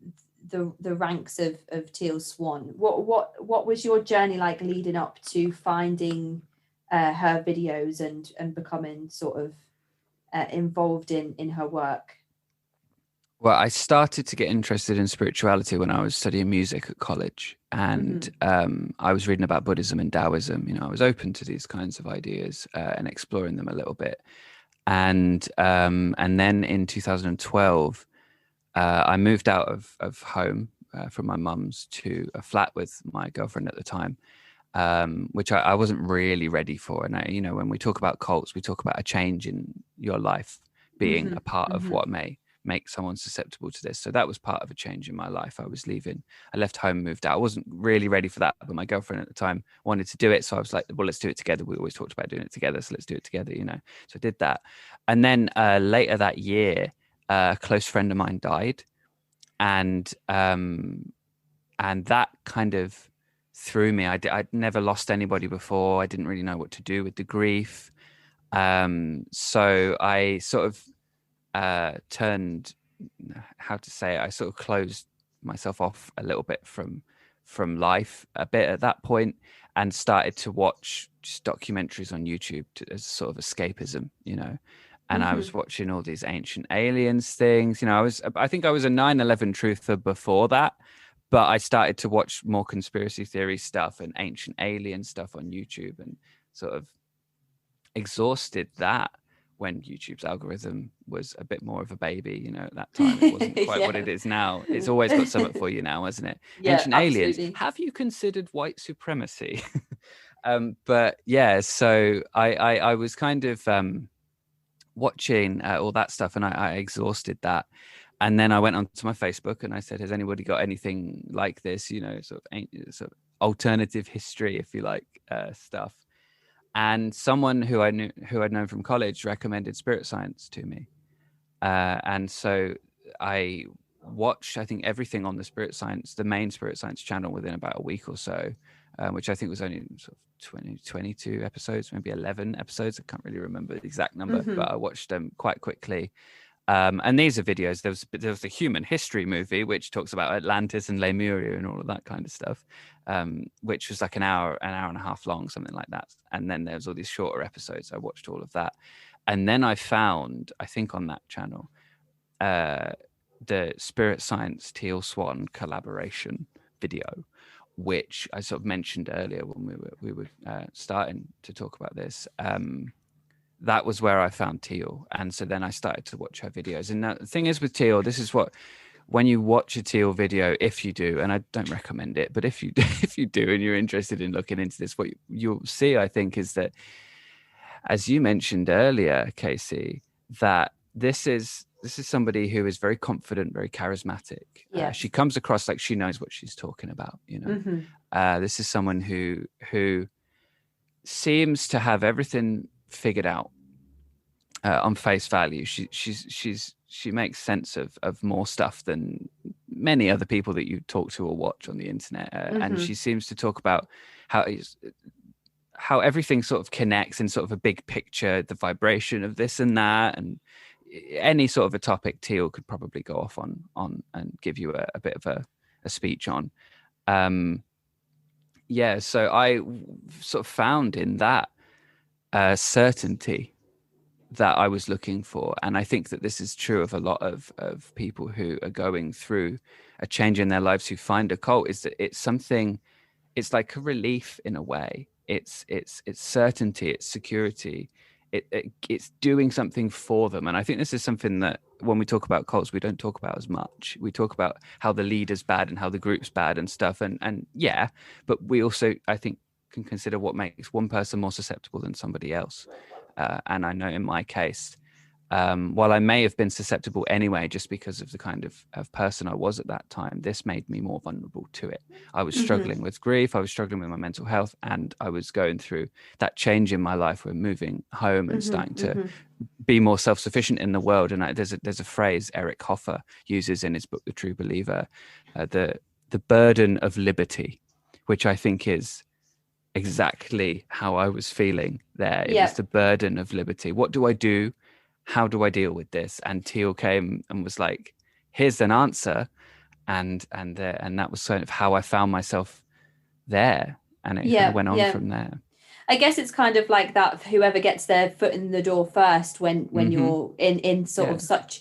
A: ranks of Teal Swan? What was your journey like leading up to finding her videos and becoming sort of involved in her work?
B: Well, I started to get interested in spirituality when I was studying music at college, and I was reading about Buddhism and Taoism. I was open to these kinds of ideas and exploring them a little bit. And then in 2012, I moved out of home from my mum's to a flat with my girlfriend at the time, which I wasn't really ready for. And when we talk about cults, we talk about a change in your life being a part of what may make someone susceptible to this. So that was part of a change in my life. I left home, moved out. I wasn't really ready for that, but my girlfriend at the time wanted to do it. So I was like, well, let's do it together. We always talked about doing it together. So let's do it together, So I did that. And then later that year, a close friend of mine died. And that kind of threw me. I'd never lost anybody before. I didn't really know what to do with the grief. So I sort of turned, I sort of closed myself off a little bit from life a bit at that point, and started to watch just documentaries on YouTube as sort of escapism, and I was watching all these ancient aliens things. I think I was a 9/11 truther before that, but I started to watch more conspiracy theory stuff and ancient alien stuff on YouTube, and sort of exhausted that when YouTube's algorithm was a bit more of a baby. At that time it wasn't quite what it is now. It's always got something for you now, hasn't it? Ancient aliens. Have you considered white supremacy? But yeah, so I was kind of watching all that stuff, and I exhausted that. And then I went onto my Facebook and I said, has anybody got anything like this, sort of alternative history, if you like, stuff? And someone who I'd known from college recommended Spirit Science to me. And so I watched, I think, everything on the main Spirit Science channel within about a week or so, which I think was only sort of 22 episodes, maybe 11 episodes. I can't really remember the exact number, but I watched them quite quickly. And these are videos. There was a human history movie which talks about Atlantis and Lemuria and all of that kind of stuff, which was like an hour and a half long, something like that. And then there was all these shorter episodes. I watched all of that, and then I found, I think on that channel, the Spirit Science Teal Swan collaboration video, which I sort of mentioned earlier when we were starting to talk about this. That was where I found Teal. And so then I started to watch her videos. And the thing is with Teal, this is when you watch a Teal video, if you do, and I don't recommend it, but if you do and you're interested in looking into this, what you'll see, I think, is that, as you mentioned earlier, Casey, that this is somebody who is very confident, very charismatic.
A: Yes.
B: She comes across like she knows what she's talking about, This is someone who seems to have everything figured out on face value. She makes sense of more stuff than many other people that you talk to or watch on the internet, and she seems to talk about how everything sort of connects in sort of a big picture, the vibration of this and that, and any sort of a topic Teal could probably go off on and give you a bit of a speech on. So I sort of found in that certainty that I was looking for. And I think that this is true of a lot of people who are going through a change in their lives, who find a cult, is that it's like a relief in a way. It's certainty, it's security, it's doing something for them. And I think this is something that when we talk about cults, we don't talk about as much. We talk about how the leader's bad and how the group's bad and stuff. And yeah, but we also, I think, can consider what makes one person more susceptible than somebody else. And I know in my case, while I may have been susceptible anyway, just because of the kind of person I was at that time, this made me more vulnerable to it. I was struggling with grief, I was struggling with my mental health, and I was going through that change in my life where moving home and starting to be more self-sufficient in the world. And there's a phrase Eric Hoffer uses in his book, The True Believer, the burden of liberty, which I think is exactly how I was feeling there. It was the burden of liberty. What do I do? How do I deal with this? And Teal came and was like, here's an answer. And that was sort of how I found myself there. And it kind of went on from there.
A: I guess it's kind of like that, whoever gets their foot in the door first when you're in sort of such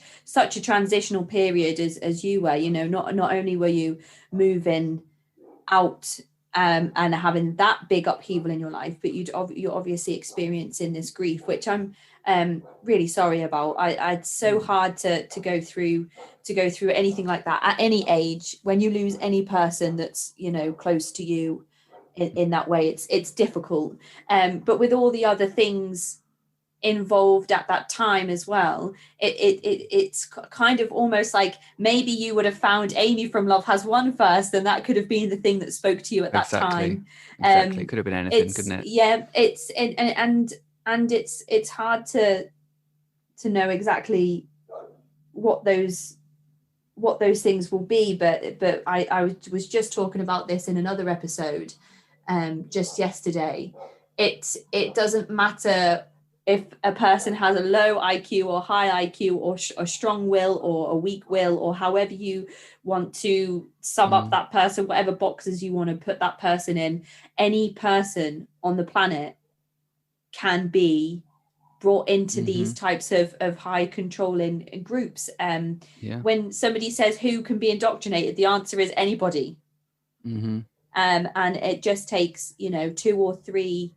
A: a transitional period as you were, you know, not only were you moving out and having that big upheaval in your life, but you're obviously experiencing this grief, which I'm really sorry about. It's so hard to go through anything like that at any age. When you lose any person that's, you know, close to you in that way, it's difficult. But with all the other things involved at that time as well, it's kind of almost like maybe you would have found Amy from Love Has Won first, and that could have been the thing that spoke to you at that time.
B: Exactly. Could have been anything, couldn't it?
A: Yeah, it's and it's hard to know exactly what those things will be, but I was just talking about this in another episode just yesterday. It doesn't matter if a person has a low IQ or high IQ or a strong will or a weak will, or however you want to sum up that person, whatever boxes you want to put that person in. Any person on the planet can be brought into these types of high controlling groups. When somebody says who can be indoctrinated, the answer is anybody. And it just takes, you know, 2 or 3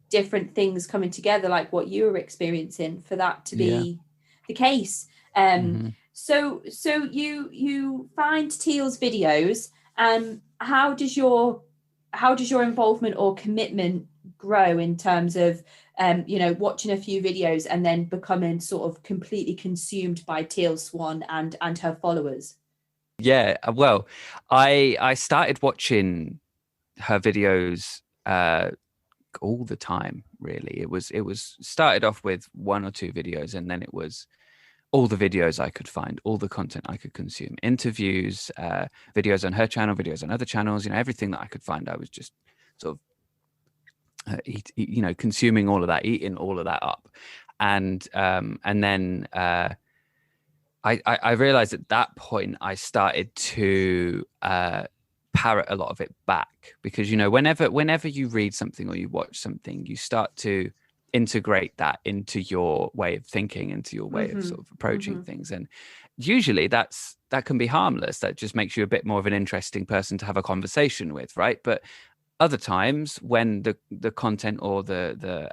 A: different things coming together, like what you were experiencing, for that to be the case. So you find Teal's videos, and how does your involvement or commitment grow in terms of you know, watching a few videos and then becoming sort of completely consumed by Teal Swan and her followers?
B: Yeah, well, I started watching her videos all the time, really. It was started off with 1 or 2 videos, and then it was all the videos I could find, all the content I could consume, interviews, videos on her channel, videos on other channels, you know, everything that I could find. I was just sort of you know, consuming all of that, eating all of that up. And then I realized at that point I started to parrot a lot of it back, because, you know, whenever you read something or you watch something, you start to integrate that into your way of thinking, into your way of sort of approaching things. And usually that can be harmless. That just makes you a bit more of an interesting person to have a conversation with, right? But other times, when the content or the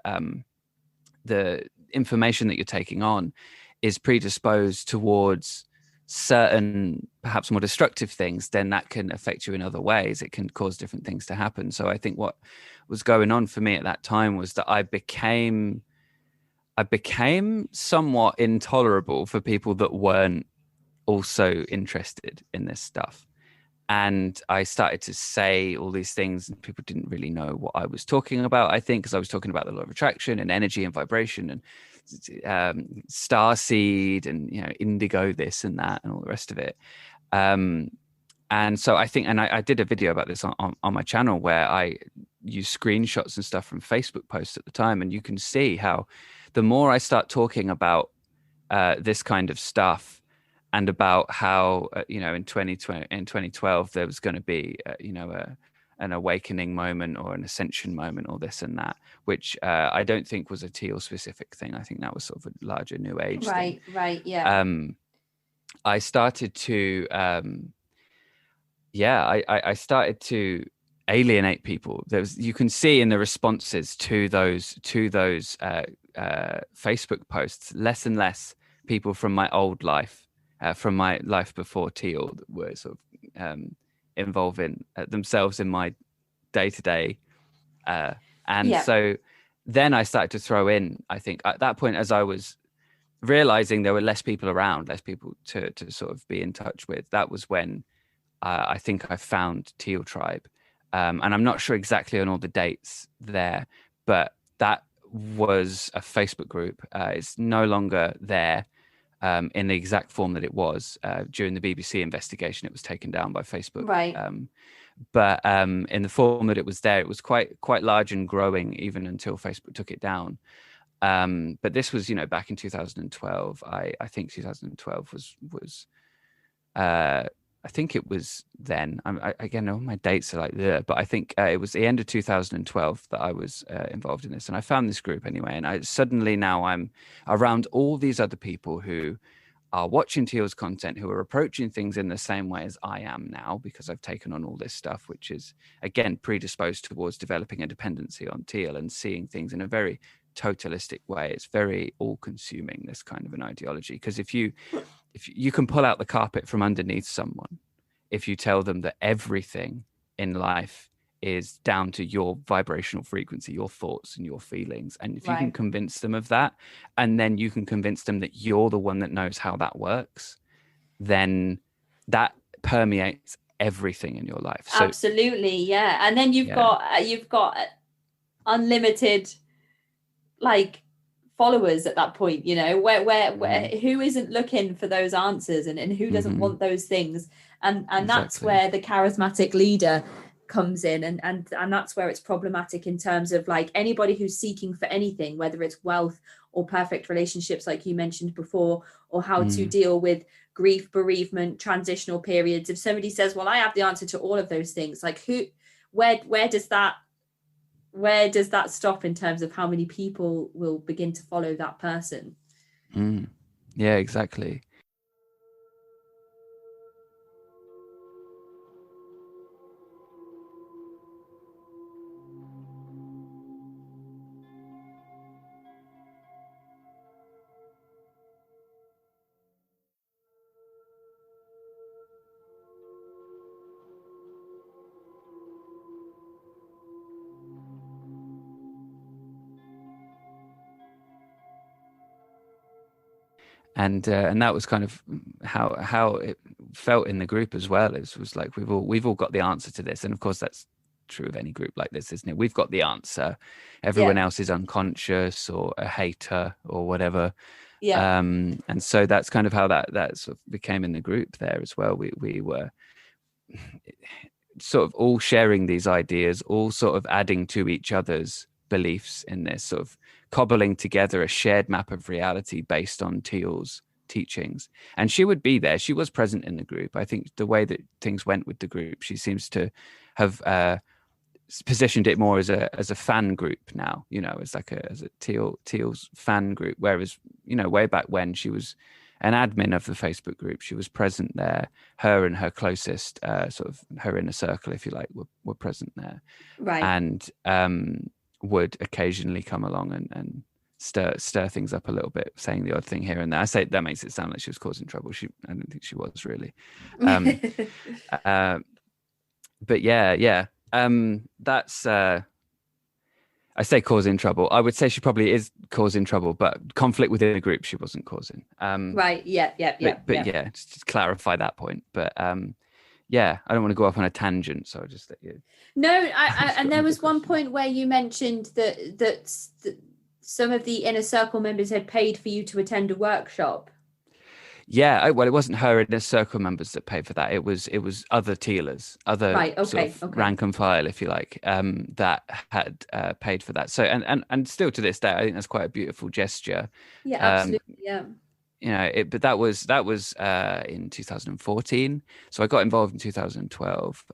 B: information that you're taking on is predisposed towards certain perhaps more destructive things, then that can affect you in other ways. It can cause different things to happen. So I think what was going on for me at that time was that I became somewhat intolerable for people that weren't also interested in this stuff. And I started to say all these things, and people didn't really know what I was talking about, I think, because I was talking about the law of attraction and energy and vibration and star seed and, you know, indigo, this and that and all the rest of it. And so I think, and I did a video about this on my channel where I use screenshots and stuff from Facebook posts at the time. And you can see how the more I start talking about this kind of stuff, and about how, you know, in 2012, there was going to be, you know, an awakening moment or an ascension moment or this and that, which I don't think was a Teal specific thing. I think that was sort of a larger New Age thing.
A: Right, yeah.
B: I started to, I started to alienate people. You can see in the responses to those Facebook posts, less and less people from my old life, from my life before Teal, that were sort of involving themselves in my day to day. And
A: Yeah.
B: so then I started to throw in, I think at that point, as I was realizing there were less people around, less people to sort of be in touch with, that was when I think I found Teal Tribe. And I'm not sure exactly on all the dates there, but that was a Facebook group. It's no longer there in the exact form that it was during the BBC investigation. It was taken down by Facebook.
A: Right.
B: But in the form that it was there, it was quite large and growing even until Facebook took it down. But this was, back in 2012. I think 2012 was I think it was then. Again, all my dates are like there, but I think it was the end of 2012 that I was involved in this, and I found this group anyway. And I suddenly now I'm around all these other people who are watching Teal's content, who are approaching things in the same way as I am now, because I've taken on all this stuff, which is again predisposed towards developing a dependency on Teal and seeing things in a very totalistic way. It's very all-consuming, this kind of an ideology, because if you can pull out the carpet from underneath someone, if you tell them that everything in life is down to your vibrational frequency, your thoughts and your feelings, and if you can convince them of that, and then you can convince them that you're the one that knows how that works, then that permeates everything in your life. So,
A: absolutely, yeah. And then you've got unlimited like followers at that point, where who isn't looking for those answers, and who doesn't want those things, and exactly. That's where the charismatic leader comes in, and that's where it's problematic in terms of like anybody who's seeking for anything, whether it's wealth or perfect relationships like you mentioned before, or how to deal with grief, bereavement, transitional periods. If somebody says, well, I have the answer to all of those things, like where does that stop in terms of how many people will begin to follow that person?
B: Yeah, exactly. And that was kind of how it felt in the group as well. It was like we've all got the answer to this, and of course that's true of any group like this, isn't it? We've got the answer. Everyone else is unconscious or a hater or whatever. Yeah. And so that's kind of how that sort of became in the group there as well. We were sort of all sharing these ideas, all sort of adding to each other's beliefs in this, sort of cobbling together a shared map of reality based on Teal's teachings. And she would be there. She was present in the group. I think the way that things went with the group, she seems to have positioned it more as a fan group now, as a Teal's fan group. Whereas, way back when she was an admin of the Facebook group, she was present there. Her and her closest, sort of her inner circle, if you like, were present there. Right. And would occasionally come along and stir things up a little bit, saying the odd thing here and there. I say that makes it sound like she was causing trouble. I don't think she was really. But yeah. That's I say causing trouble. I would say she probably is causing trouble, but conflict within a group she wasn't causing.
A: Right. Yeah.
B: But yeah, just to clarify that point. But yeah, I don't want to go off on a tangent, so I'll just let you.
A: No, and there was one point where you mentioned that some of the inner circle members had paid for you to attend a workshop.
B: Yeah, well, it wasn't her inner circle members that paid for that. It was other Tealers, other rank and file, if you like, that had paid for that. So and still to this day, I think that's quite a beautiful gesture.
A: Yeah, absolutely. Yeah.
B: But that was in 2014. So I got involved in 2012.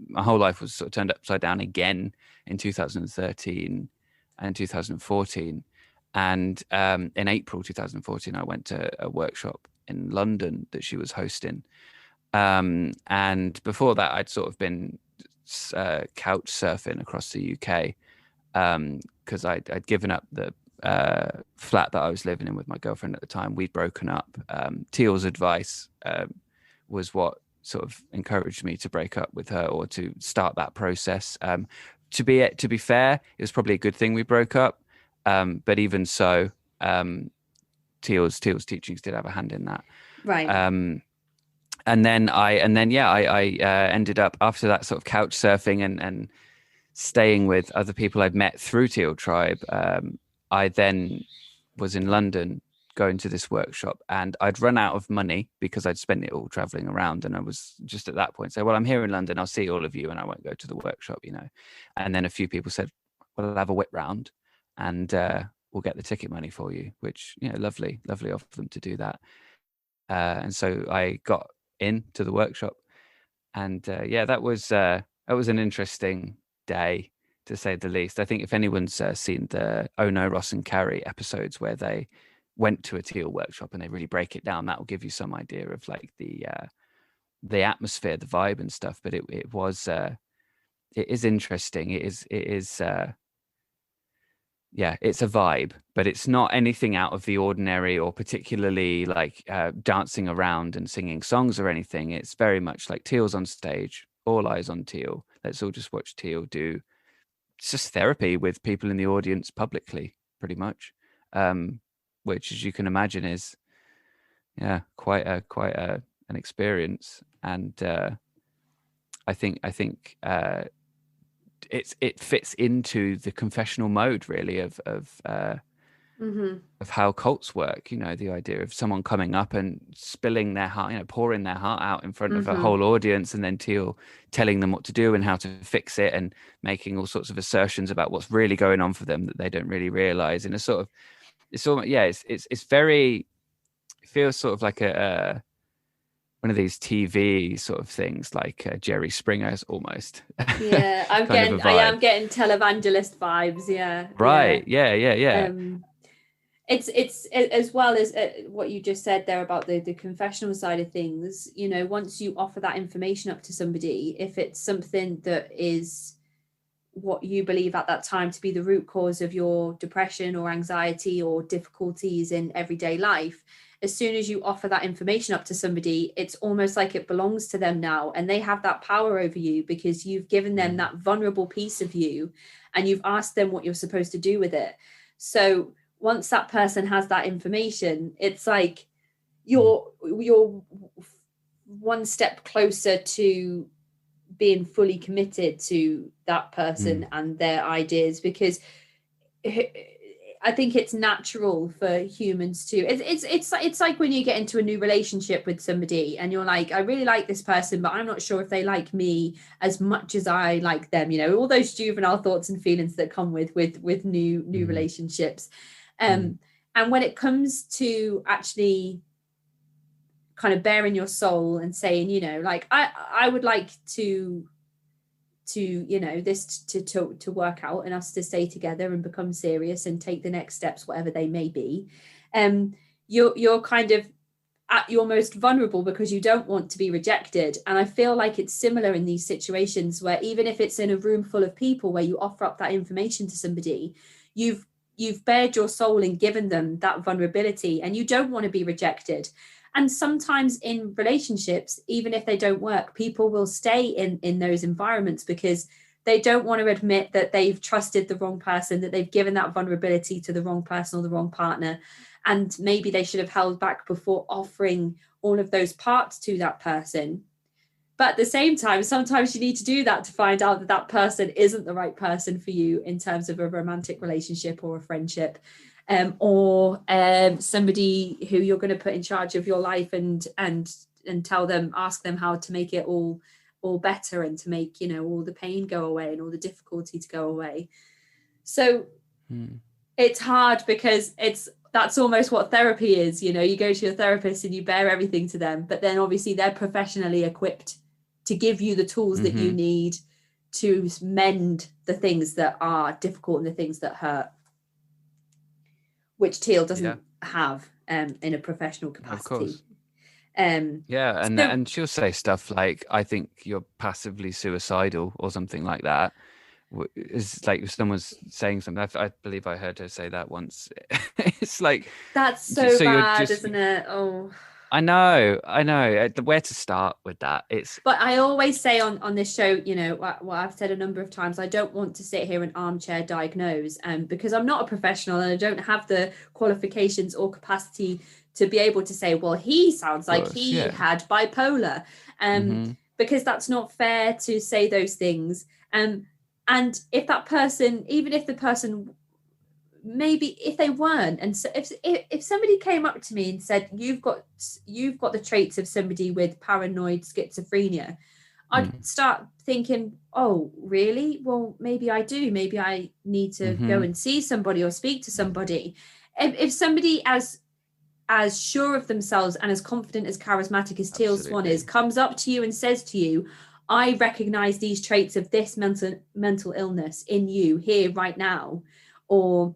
B: My whole life was sort of turned upside down again in 2013 and 2014. And in April 2014, I went to a workshop in London that she was hosting. And before that, I'd sort of been couch surfing across the UK because I'd given up the flat that I was living in with my girlfriend at the time. We'd broken up. Teal's advice was what sort of encouraged me to break up with her or to start that process. To be fair, it was probably a good thing we broke up. But even so, Teal's teachings did have a hand in that.
A: Right.
B: And then I ended up, after that sort of couch surfing and staying with other people I'd met through Teal Tribe. I then was in London going to this workshop, and I'd run out of money because I'd spent it all traveling around. And I was just at that point say, well, I'm here in London, I'll see all of you and I won't go to the workshop, you know. And then a few people said, well, I'll have a whip round and we'll get the ticket money for you, which, you know, lovely of them to do that. And so I got into the workshop, and that was an interesting day, to say the least. I think if anyone's seen the Oh No, Ross and Carrie episodes where they went to a Teal workshop and they really break it down, that will give you some idea of like the atmosphere, the vibe and stuff. But it is interesting. It is it's a vibe, but it's not anything out of the ordinary or particularly like dancing around and singing songs or anything. It's very much like Teal's on stage, all eyes on Teal. Let's all just watch Teal do. It's just therapy with people in the audience publicly, pretty much, which, as you can imagine, is quite an experience. And I think it fits into the confessional mode, really, of how cults work. You know, the idea of someone coming up and spilling their heart, you know, pouring their heart out in front of a whole audience, and then Teal telling them what to do and how to fix it, and making all sorts of assertions about what's really going on for them that they don't really realize. In a sort of, it's very, it feels sort of like a one of these TV sort of things, like Jerry Springer's almost.
A: Yeah, I am getting televangelist vibes. Yeah.
B: Right. Yeah.
A: It's as well as what you just said there about the confessional side of things. You know, once you offer that information up to somebody, if it's something that is what you believe at that time to be the root cause of your depression or anxiety or difficulties in everyday life, as soon as you offer that information up to somebody, it's almost like it belongs to them now, and they have that power over you because you've given them that vulnerable piece of you and you've asked them what you're supposed to do with it. So once that person has that information, it's like you're one step closer to being fully committed to that person and their ideas, because I think it's natural for humans to. It's like when you get into a new relationship with somebody and you're like, I really like this person, but I'm not sure if they like me as much as I like them. You know, all those juvenile thoughts and feelings that come with new relationships. And when it comes to actually kind of bearing your soul and saying, you know, like I would like to you know, this to work out and us to stay together and become serious and take the next steps, whatever they may be. You're kind of at your most vulnerable because you don't want to be rejected. And I feel like it's similar in these situations where even if it's in a room full of people where you offer up that information to somebody, you've bared your soul and given them that vulnerability, and you don't want to be rejected. And sometimes in relationships, even if they don't work, people will stay in those environments because they don't want to admit that they've trusted the wrong person, that they've given that vulnerability to the wrong person or the wrong partner. And maybe they should have held back before offering all of those parts to that person. But at the same time, sometimes you need to do that to find out that that person isn't the right person for you in terms of a romantic relationship or a friendship. Or somebody who you're going to put in charge of your life and tell them, ask them how to make it all better and to make, you know, all the pain go away and all the difficulty to go away. So it's hard because that's almost what therapy is. You know, you go to your therapist and you bear everything to them, but then obviously they're professionally equipped to give you the tools that you need to mend the things that are difficult and the things that hurt, which Teal doesn't have in a professional capacity.
B: Of course.
A: So,
B: and she'll say stuff like, I think you're passively suicidal or something like that. It's like if someone's saying something. I believe I heard her say that once. It's like,
A: That's so
B: so you're
A: bad,
B: just.
A: isn't it? Oh.
B: I know. Where to start with that? It's.
A: But I always say on this show, you know, what I've said a number of times, I don't want to sit here and armchair diagnose, because I'm not a professional and I don't have the qualifications or capacity to be able to say, well, he sounds
B: Of
A: like
B: course,
A: he
B: yeah.
A: had bipolar,
B: Mm-hmm.
A: because that's not fair to say those things. And if that person, even if the person, maybe if they weren't, and so if somebody came up to me and said you've got the traits of somebody with paranoid schizophrenia, I'd start thinking, oh really, well maybe I do, maybe I need to go
B: Mm-hmm.
A: and see somebody or speak to somebody. If somebody as sure of themselves and as confident, as charismatic as Teal Swan is,
B: Absolutely.
A: comes up to you and says to you, I recognize these traits of this mental illness in you here right now, or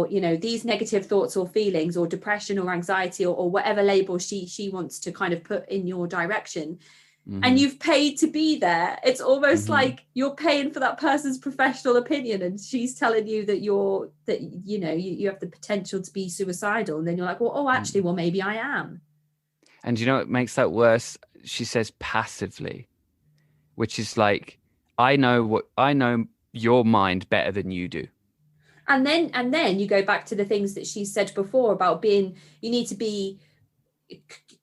A: you know, these negative thoughts or feelings or depression or anxiety, or whatever label she wants to kind of put in your direction, and
B: Mm-hmm.
A: you've paid to be there. It's almost
B: Mm-hmm.
A: like you're paying for that person's professional opinion, and she's telling you that you know you have the potential to be suicidal, and then you're like, well, oh actually, well maybe I am.
B: And you know what makes that worse? She says passively, which is like, I know your mind better than you do.
A: And then you go back to the things that she said before about being, you need to be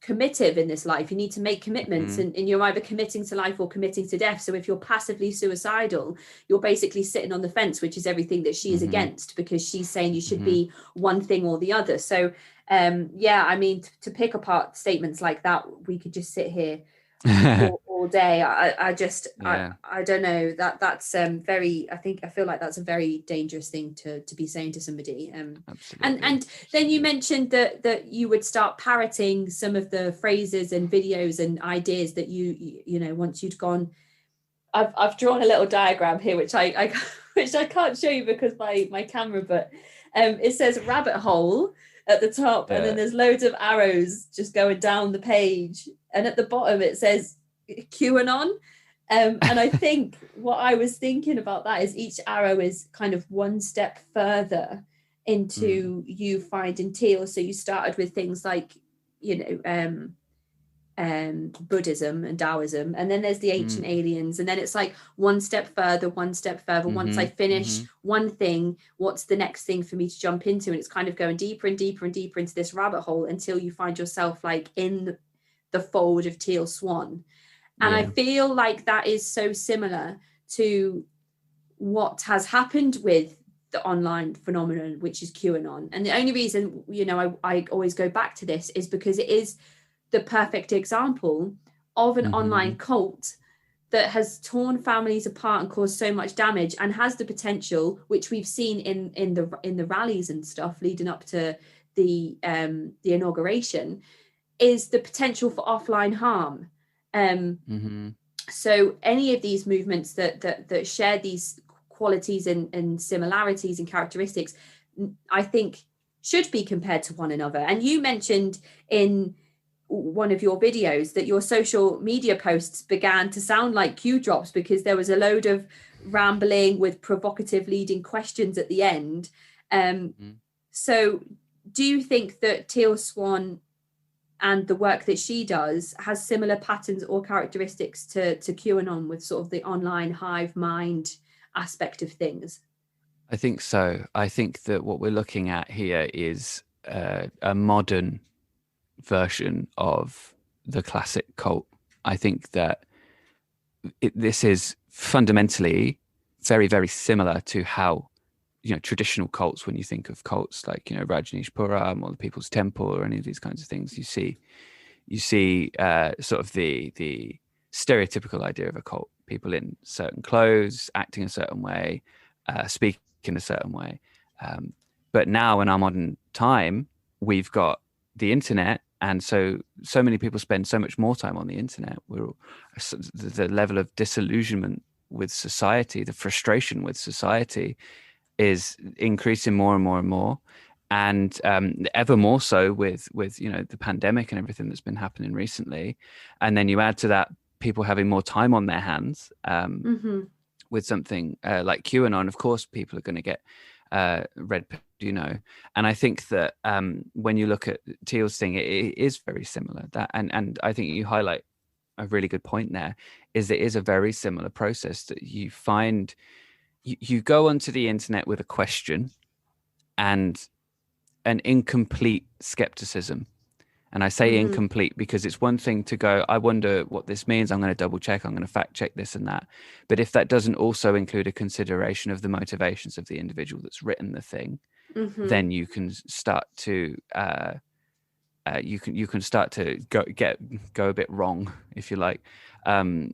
A: committive in this life, you need to make commitments,
B: Mm-hmm.
A: and you're either committing to life or committing to death. So if you're passively suicidal, you're basically sitting on the fence, which is everything that she is
B: Mm-hmm.
A: against, because she's saying you should
B: Mm-hmm.
A: be one thing or the other. So yeah, I mean, to pick apart statements like that, we could just sit here all day. I just
B: Yeah,
A: I don't know, that's very, I feel like that's a very dangerous thing to be saying to somebody. And
B: absolutely.
A: then you
B: Absolutely.
A: mentioned that you would start parroting some of the phrases and videos and ideas that you know, once you'd gone. I've drawn a little diagram here which I which I can't show you because my camera, but it says rabbit hole at the top, and then
B: Yeah.
A: there's loads of arrows just going down the page, and at the bottom it says QAnon. And I think what I was thinking about that is each arrow is kind of one step further
B: Mm.
A: into you finding Teal. So you started with things like, you know, Buddhism and Taoism, and then there's the ancient
B: Mm.
A: aliens, and then it's like one step further, one step further. Once I
B: Mm-hmm.
A: finish
B: Mm-hmm.
A: one thing, what's the next thing for me to jump into? And it's kind of going deeper and deeper and deeper into this rabbit hole until you find yourself like in the fold of Teal Swan. And I
B: Yeah.
A: feel like that is so similar to what has happened with the online phenomenon, which is QAnon. And the only reason, you know, I always go back to this is because it is the perfect example of an
B: Mm-hmm.
A: online cult that has torn families apart and caused so much damage, and has the potential, which we've seen in the rallies and stuff leading up to the inauguration, is the potential for offline harm.
B: Mm-hmm.
A: So any of these movements that share these qualities and similarities and characteristics, I think should be compared to one another. And you mentioned in one of your videos that your social media posts began to sound like cue drops because there was a load of rambling with provocative leading questions at the end. Um,
B: Mm.
A: so do you think that Teal Swan and the work that she does has similar patterns or characteristics to QAnon, with sort of the online hive mind aspect of things?
B: I think so. I think that what we're looking at here is a modern version of the classic cult. I think that this is fundamentally very, very similar to how, traditional cults, when you think of cults like, Rajneeshpuram or the People's Temple or any of these kinds of things, you see sort of the stereotypical idea of a cult: people in certain clothes, acting a certain way, speaking a certain way. But now in our modern time, we've got the internet, and so many people spend so much more time on the internet. The level of disillusionment with society, the frustration with society, is increasing more and more and more, and ever more so with the pandemic and everything that's been happening recently. And then you add to that people having more time on their hands,
A: Mm-hmm.
B: with something like QAnon, of course, people are going to get red pill, and I think that when you look at Teal's thing, it is very similar. That and I think you highlight a really good point there. Is it is a very similar process that you find. You go onto the internet with a question and an incomplete skepticism. And I say incomplete because it's one thing to go, I wonder what this means. I'm going to double check. I'm going to fact check this and that. But if that doesn't also include a consideration of the motivations of the individual that's written the thing, then you can start to you can start to go a bit wrong, if you like,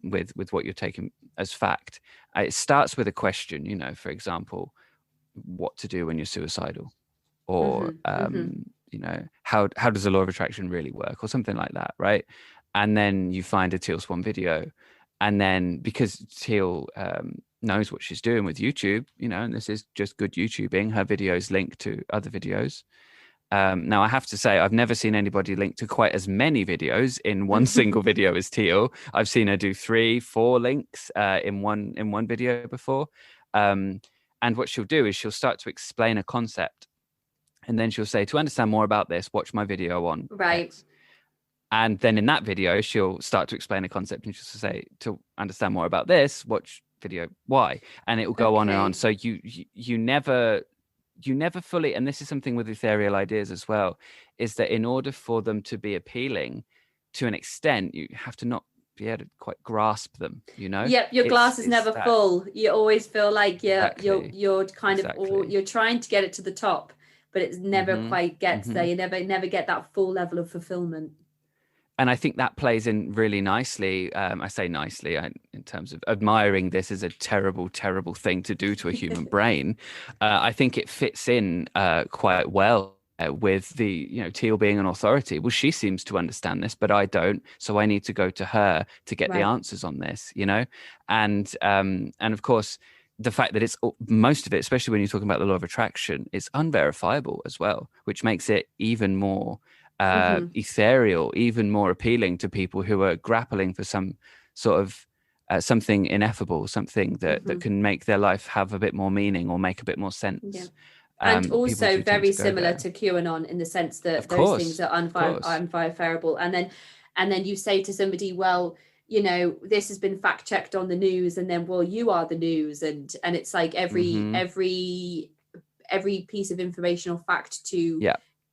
B: with what you're taking as fact. It starts with a question, for example, what to do when you're suicidal, or how does the law of attraction really work, or something like that, right? And then you find a Teal Swan video, and then because Teal knows what she's doing with YouTube, and this is just good YouTubing, her videos link to other videos. Now I have to say, I've never seen anybody link to quite as many videos in one single video as Teal. I've seen her do 3-4 links in one video before. And what she'll do is she'll start to explain a concept, and then she'll say, to understand more about this, watch my video on X. And then in that video, she'll start to explain a concept, and she'll say, to understand more about this, watch video Y. And it will go on and on. So you never fully, and this is something with ethereal ideas as well, is that in order for them to be appealing to an extent, you have to not be able to quite grasp them,
A: Yep, your glass is never full. You always feel like you're kind of, or you're trying to get it to the top, but it never quite gets there. You never get that full level of fulfillment.
B: And I think that plays in really nicely. I say nicely in terms of admiring this as a terrible, terrible thing to do to a human brain. I think it fits in quite well with the, Teal being an authority. Well, she seems to understand this, but I don't. So I need to go to her to get the answers on this, And of course, the fact that it's most of it, especially when you're talking about the law of attraction, is unverifiable as well, which makes it even more ethereal, even more appealing to people who are grappling for some sort of something ineffable, something that can make their life have a bit more meaning or make a bit more sense.
A: Yeah. And also very similar to QAnon in the sense that those things are unverifiable. And then you say to somebody, well, this has been fact checked on the news, and then, well, you are the news, and it's like every piece of information or fact to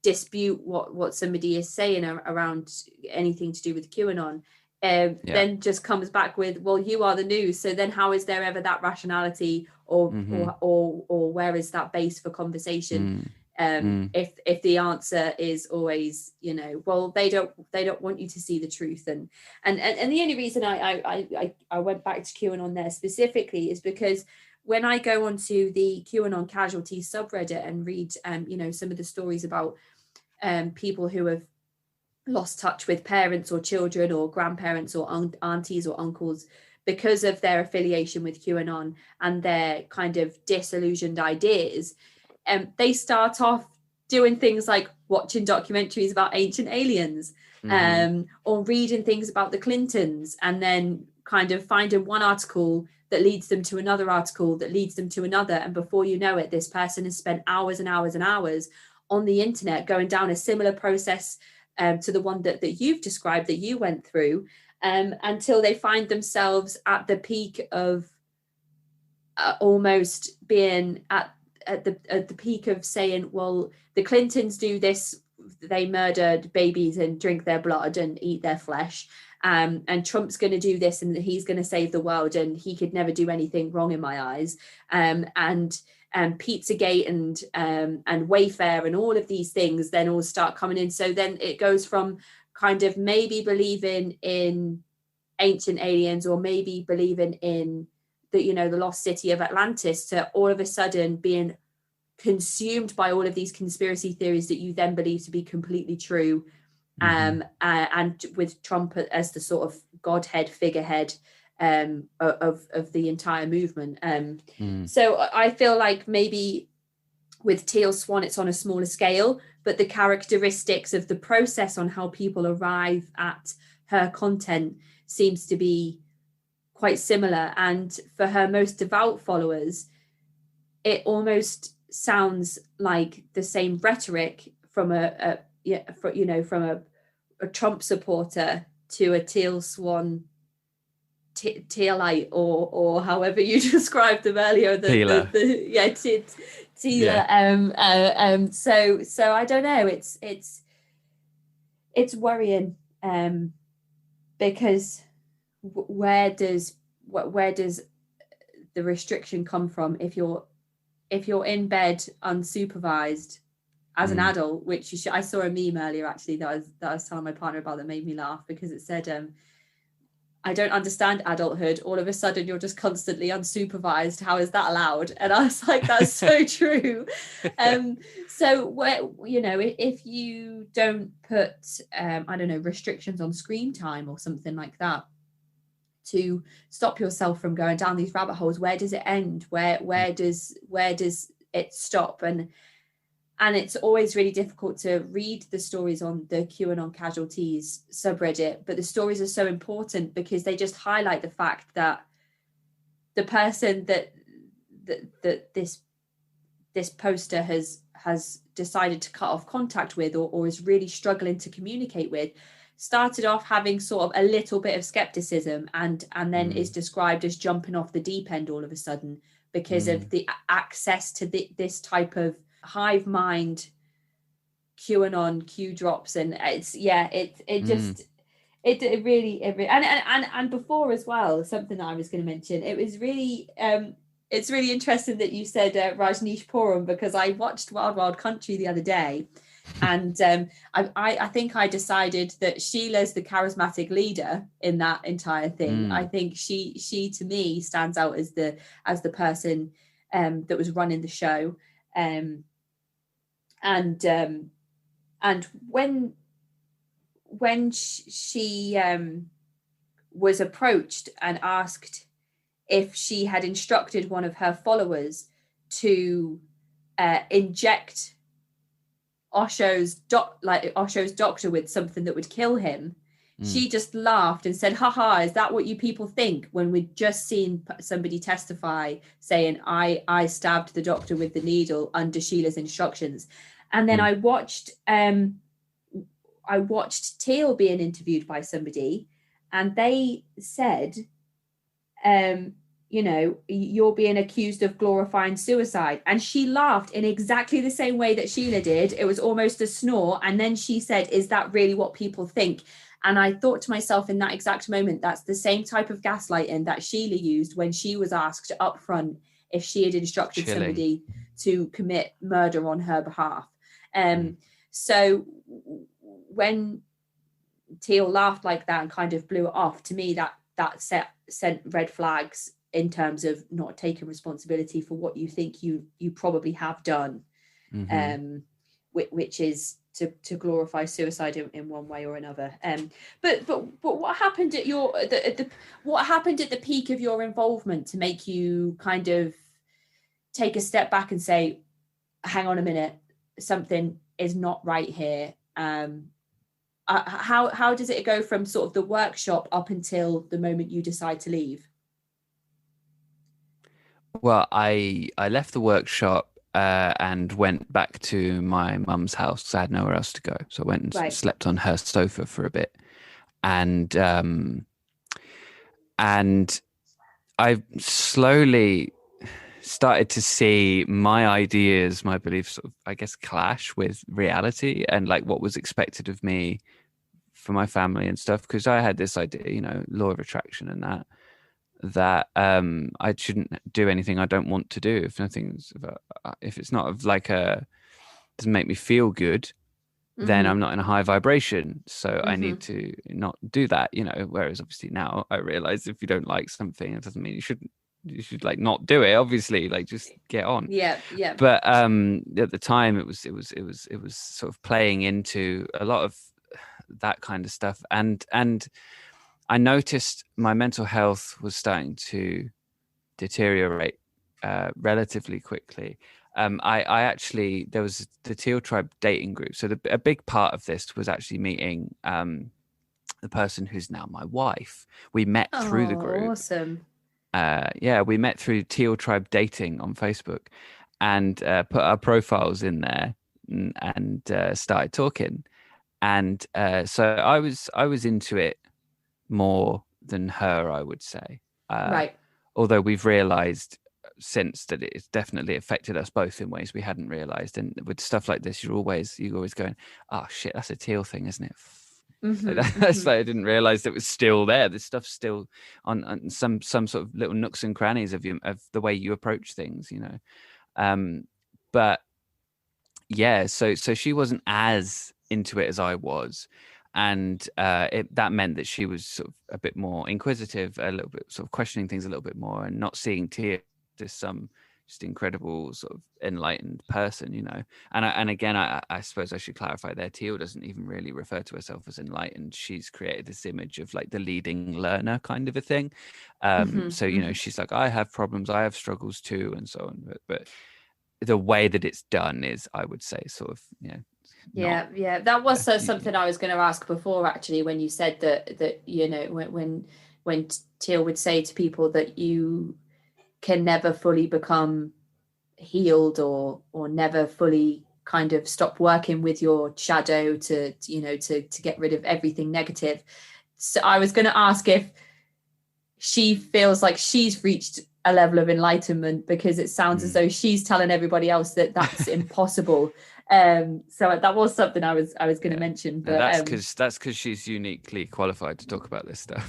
A: dispute what somebody is saying around anything to do with QAnon, then just comes back with, well, you are the news. So then how is there ever that rationality or where is that base for conversation? If the answer is always, well, they don't want you to see the truth. And the only reason I went back to QAnon there specifically is because when I go onto the QAnon casualties subreddit and read, some of the stories about people who have lost touch with parents or children or grandparents or aunties or uncles because of their affiliation with QAnon and their kind of disillusioned ideas, they start off doing things like watching documentaries about ancient aliens, or reading things about the Clintons, and then kind of finding one article that leads them to another article that leads them to another. And before you know it, this person has spent hours and hours and hours on the internet going down a similar process to the one that you've described, that you went through, until they find themselves at the peak of almost being at the peak of saying, well, the Clintons do this, they murdered babies and drink their blood and eat their flesh, and Trump's going to do this and he's going to save the world and he could never do anything wrong in my eyes, and Pizzagate and Wayfair and all of these things then all start coming in. So then it goes from kind of maybe believing in ancient aliens or maybe believing in the lost city of Atlantis to all of a sudden being consumed by all of these conspiracy theories that you then believe to be completely true, and with Trump as the sort of godhead figurehead of the entire movement. So I feel like maybe with Teal Swan it's on a smaller scale, but the characteristics of the process on how people arrive at her content seems to be quite similar. And for her most devout followers, it almost sounds like the same rhetoric from a Trump supporter to a Teal Swan Tealite, or however you described them earlier.
B: Tealer.
A: Tealer. So I don't know. It's worrying, because where does the restriction come from if you're in bed unsupervised as an adult, which I saw a meme earlier actually that I was telling my partner about, that made me laugh, because it said, I don't understand adulthood. All of a sudden, you're just constantly unsupervised. How is that allowed? And I was like, that's so true. So where, if you don't put, I don't know, restrictions on screen time or something like that to stop yourself from going down these rabbit holes, where does it end? Where does it stop? And it's always really difficult to read the stories on the QAnon casualties subreddit, but the stories are so important because they just highlight the fact that the person that this poster has decided to cut off contact with, or is really struggling to communicate with, started off having sort of a little bit of skepticism, and then is described as jumping off the deep end all of a sudden because of the access to this type of hive mind QAnon Q drops. And it really and before as well, something that I was going to mention, it was really it's really interesting that you said Rajneesh Puram, because I watched Wild Wild Country the other day, and I think I decided that Sheila's the charismatic leader in that entire thing. I think she to me stands out as the person that was running the show. And when she was approached and asked if she had instructed one of her followers to inject Osho's doctor with something that would kill him, she just laughed and said, haha, is that what you people think, when we'd just seen somebody testify saying I stabbed the doctor with the needle under Sheila's instructions. And then I watched Teal being interviewed by somebody, and they said, you're being accused of glorifying suicide. And she laughed in exactly the same way that Sheila did. It was almost a snore. And then she said, is that really what people think? And I thought to myself in that exact moment, that's the same type of gaslighting that Sheila used when she was asked up front if she had instructed somebody to commit murder on her behalf. So when Teal laughed like that and kind of blew it off, to me that sent red flags in terms of not taking responsibility for what you think you probably have done, which is to glorify suicide in one way or another. But what happened at what happened at the peak of your involvement to make you kind of take a step back and say, hang on a minute, something is not right here? How does it go from sort of the workshop up until the moment you decide to leave?
B: Well, I left the workshop and went back to my mum's house because I had nowhere else to go. So I went and slept on her sofa for a bit, and I slowly started to see my ideas, my beliefs, sort of, I guess, clash with reality and like what was expected of me for my family and stuff. Because I had this idea, law of attraction and that I shouldn't do anything I don't want to do if it's not of like doesn't make me feel good, then I'm not in a high vibration, so I need to not do that, whereas obviously now I realize if you don't like something, it doesn't mean you should like not do it, obviously, like just get on. But at the time it was sort of playing into a lot of that kind of stuff, and I noticed my mental health was starting to deteriorate relatively quickly. I actually, there was the Teal Tribe dating group. So a big part of this was actually meeting the person who's now my wife. We met through the
A: Oh,
B: group.
A: awesome.
B: Yeah, we met through Teal Tribe Dating on Facebook, and put our profiles in there, and started talking. And so I was into it more than her, I would say. Uh,
A: Right.
B: Although we've realised since that it's definitely affected us both in ways we hadn't realised. And with stuff like this, you're always going, "Oh shit, that's a Teal thing, isn't it?" Like
A: Mm-hmm.
B: that's
A: Mm-hmm.
B: like I didn't realise that it was still there. This stuff's still on some sort of little nooks and crannies of the way you approach things, you know. But yeah, so she wasn't as into it as I was, and that meant that she was sort of a bit more inquisitive, a little bit sort of questioning things a little bit more, and not seeing Tia as some just incredible sort of enlightened person, you know. And again, I suppose I should clarify there. Teal doesn't even really refer to herself as enlightened. She's created this image of like the leading learner kind of a thing.
A: Mm-hmm.
B: So you know,
A: Mm-hmm.
B: she's like, I have problems, I have struggles too, and so on. But the way that it's done is, I would say, sort of, you know, not.
A: Yeah, yeah, that was
B: Yeah.
A: something I was going to ask before, actually, when you said that when Teal would say to people that you can never fully become healed or never fully kind of stop working with your shadow to get rid of everything negative. So I was going to ask if she feels like she's reached a level of enlightenment, because it sounds as
B: Mm.
A: though she's telling everybody else that that's impossible. So that was something I was going to
B: Yeah.
A: mention,
B: And
A: but
B: that's because she's uniquely qualified to talk about this stuff.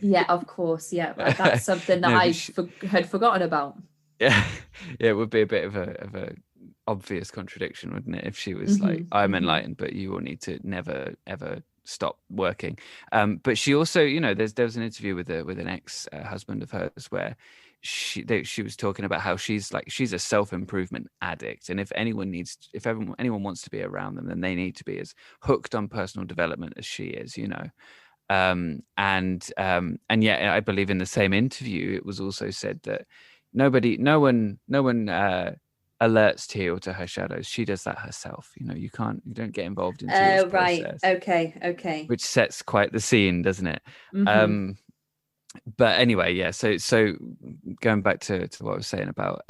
A: yeah, of course, yeah, that's something that
B: No,
A: I
B: but she,
A: had forgotten about.
B: yeah, yeah, it would be a bit of a obvious contradiction, wouldn't it, if she was like,
A: Hmm.
B: "I'm
A: Hmm.
B: enlightened, but you all need to never ever stop working." But she also, you know, there was an interview with an ex husband of hers where she was talking about how she's a self improvement addict, and if anyone wants to be around them, then they need to be as hooked on personal development as she is, you know. And yet I believe in the same interview it was also said that no one alerts Teal to her shadows. She does that herself. You know, you don't get involved in Teal's
A: Right.
B: process,
A: Okay. Okay.
B: which sets quite the scene, doesn't it?
A: Hmm.
B: um but anyway, yeah, so going back to what I was saying about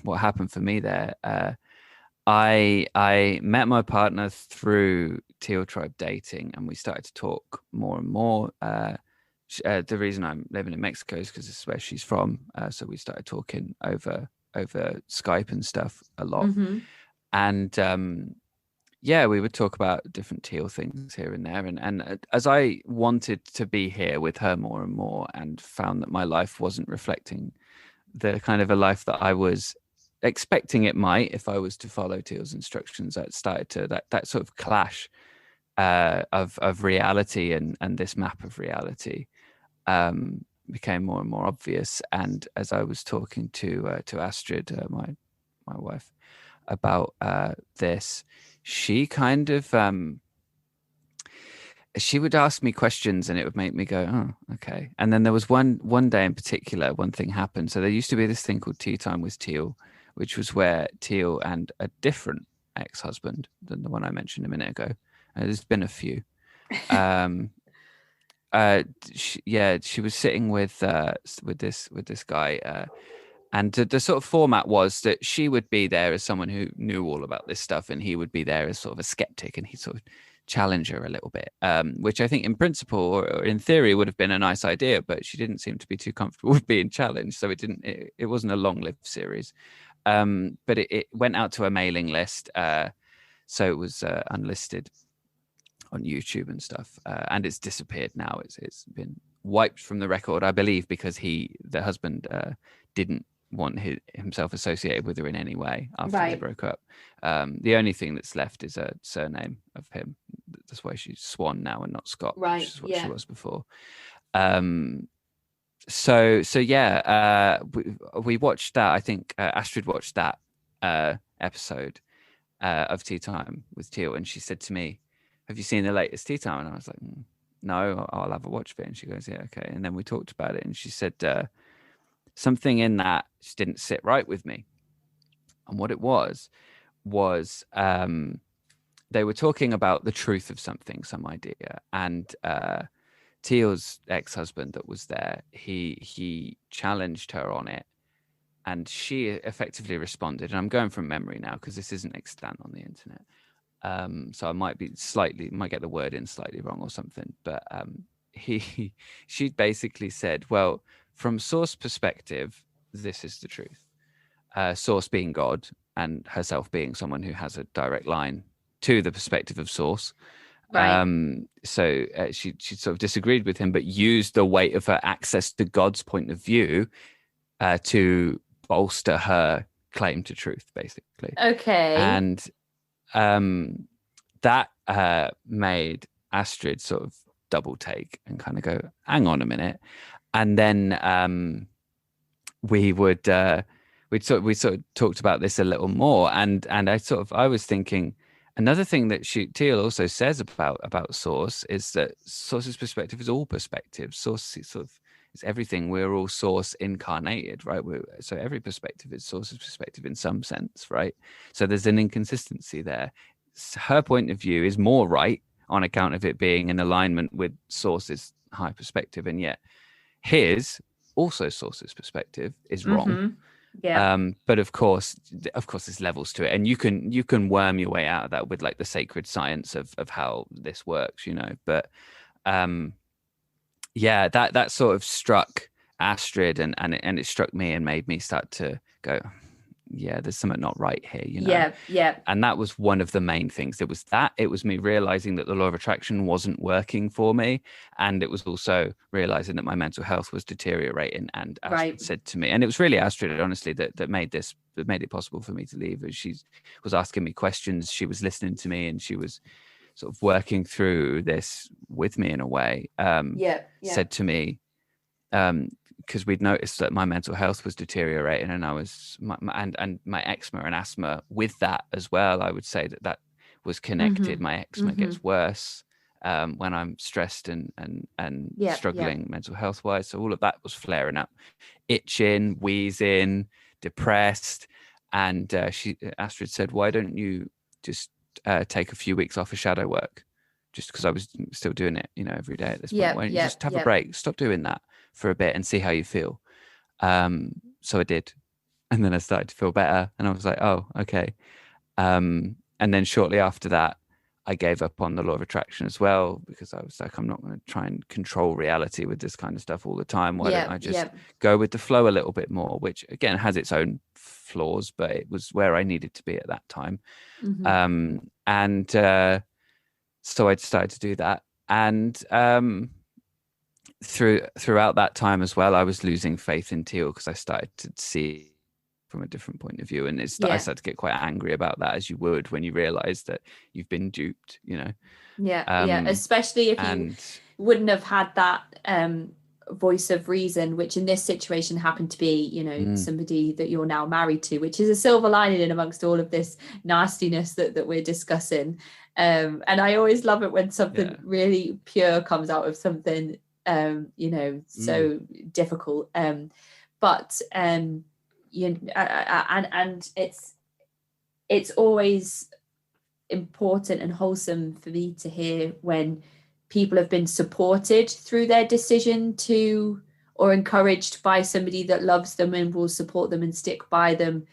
B: what happened for me there. I met my partner through Teal Tribe Dating, and we started to talk more and more. The reason I'm living in Mexico is because this is where she's from. So we started talking over Skype and stuff a lot.
A: Hmm.
B: And yeah, we would talk about different Teal things here and there. And as I wanted to be here with her more and more, and found that my life wasn't reflecting the kind of a life that I was expecting it might if I was to follow Teal's instructions, that started to that sort of clash of reality and this map of reality became more and more obvious. And as I was talking to Astrid, my wife, about this, she kind of she would ask me questions and it would make me go, oh, okay. And then there was one day in particular, one thing happened. So there used to be this thing called Tea Time with Teal, which was where Teal and a different ex-husband than the one I mentioned a minute ago. There's been a few. Um, yeah, she was sitting with this guy, and the sort of format was that she would be there as someone who knew all about this stuff, and he would be there as sort of a skeptic, and he'd sort of challenge her a little bit, which I think in principle or in theory would have been a nice idea, but she didn't seem to be too comfortable with being challenged, so it wasn't a long-lived series. But it went out to a mailing list, so it was unlisted on YouTube and stuff, and it's disappeared now. It's been wiped from the record, I believe, because the husband, didn't want himself associated with her in any way after they
A: Right.
B: broke up. The only thing that's left is a surname of him. That's why she's Swan now and not Scott, which
A: Right.
B: is what she
A: Yeah.
B: was before. Um, so yeah, we watched that. I think Astrid watched that episode of Tea Time with Teal, and she said to me, "Have you seen the latest Tea Time?" And I was like, "No, I'll have a watch of it." And she goes, "Yeah, okay." And then we talked about it, and she said something in that just didn't sit right with me, and what it was they were talking about the truth of something, some idea, and Teal's ex-husband that was there, he challenged her on it, and she effectively responded. And I'm going from memory now because this isn't extant on the internet, so I might get the word in slightly wrong or something. But he she basically said, well, from Source perspective, this is the truth. Source being God and herself being someone who has a direct line to the perspective of Source.
A: Right.
B: So she sort of disagreed with him, but used the weight of her access to God's point of view to bolster her claim to truth, basically.
A: Okay.
B: And that made Astrid sort of double take and kind of go, hang on a minute. And then we would we sort of talked about this a little more, and I was thinking another thing that Teal also says about Source is that Source's perspective is all perspectives. Source is sort of is everything. We're all Source incarnated, right? So every perspective is Source's perspective in some sense, right? So there's an inconsistency there. Her point of view is more right on account of it being in alignment with Source's high perspective, and yet his, also Source's perspective, is wrong.
A: Mm-hmm. Yeah.
B: But of course there's levels to it, and you can worm your way out of that with like the sacred science of how this works, but yeah, that sort of struck Astrid, and it struck me and made me start to go, yeah, there's something not right here,
A: Yeah. Yeah.
B: and that was one of the main things. It was me realizing that the law of attraction wasn't working for me, and it was also realizing that my mental health was deteriorating. And Astrid said to me, and it was really Astrid, honestly, that made it possible for me to leave. She was asking me questions, she was listening to me, and she was sort of working through this with me in a way. Said to me, because we'd noticed that my mental health was deteriorating, and I was and my eczema and asthma with that as well. I would say that was connected. My eczema gets worse when I'm stressed and struggling mental health wise. So all of that was flaring up, itching, wheezing, depressed. And Astrid said, "Why don't you just take a few weeks off of shadow work?" Just because I was still doing it, every day at this point. Why don't you just have a break, stop doing that for a bit and see how you feel? So I did. And then I started to feel better, and I was like, oh, okay. And then shortly after that, I gave up on the law of attraction as well, because I was like, I'm not going to try and control reality with this kind of stuff all the time. Why don't I just go with the flow a little bit more, which again has its own flaws, but it was where I needed to be at that time. So I decided to do that. And throughout that time as well, I was losing faith in Teal, because I started to see from a different point of view. And I started to get quite angry about that, as you would when you realize that you've been duped,
A: Especially if you wouldn't have had that voice of reason, which in this situation happened to be, somebody that you're now married to, which is a silver lining in amongst all of this nastiness that we're discussing. And I always love it when something really pure comes out of something so difficult, but and it's always important and wholesome for me to hear when people have been supported through their decision to, or encouraged by somebody that loves them and will support them and stick by them,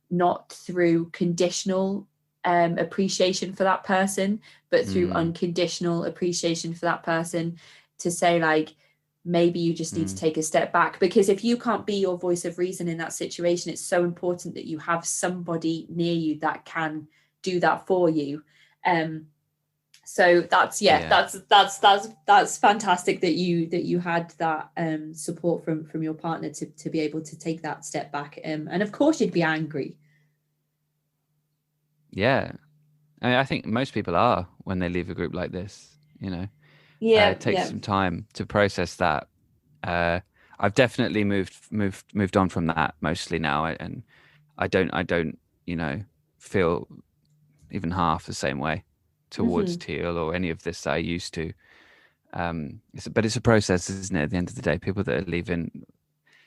A: not through conditional appreciation for that person, but through unconditional appreciation for that person, to say like, maybe you just need to take a step back, because if you can't be your voice of reason in that situation, it's so important that you have somebody near you that can do that for you. So that's fantastic that you had that support from your partner to be able to take that step back, and of course you'd be angry.
B: I mean, I think most people are when they leave a group like this, it takes some time to process that. I've definitely moved on from that mostly now, and I don't feel even half the same way towards Teal or any of this that I used to. But it's a process, isn't it? At the end of the day, people that are leaving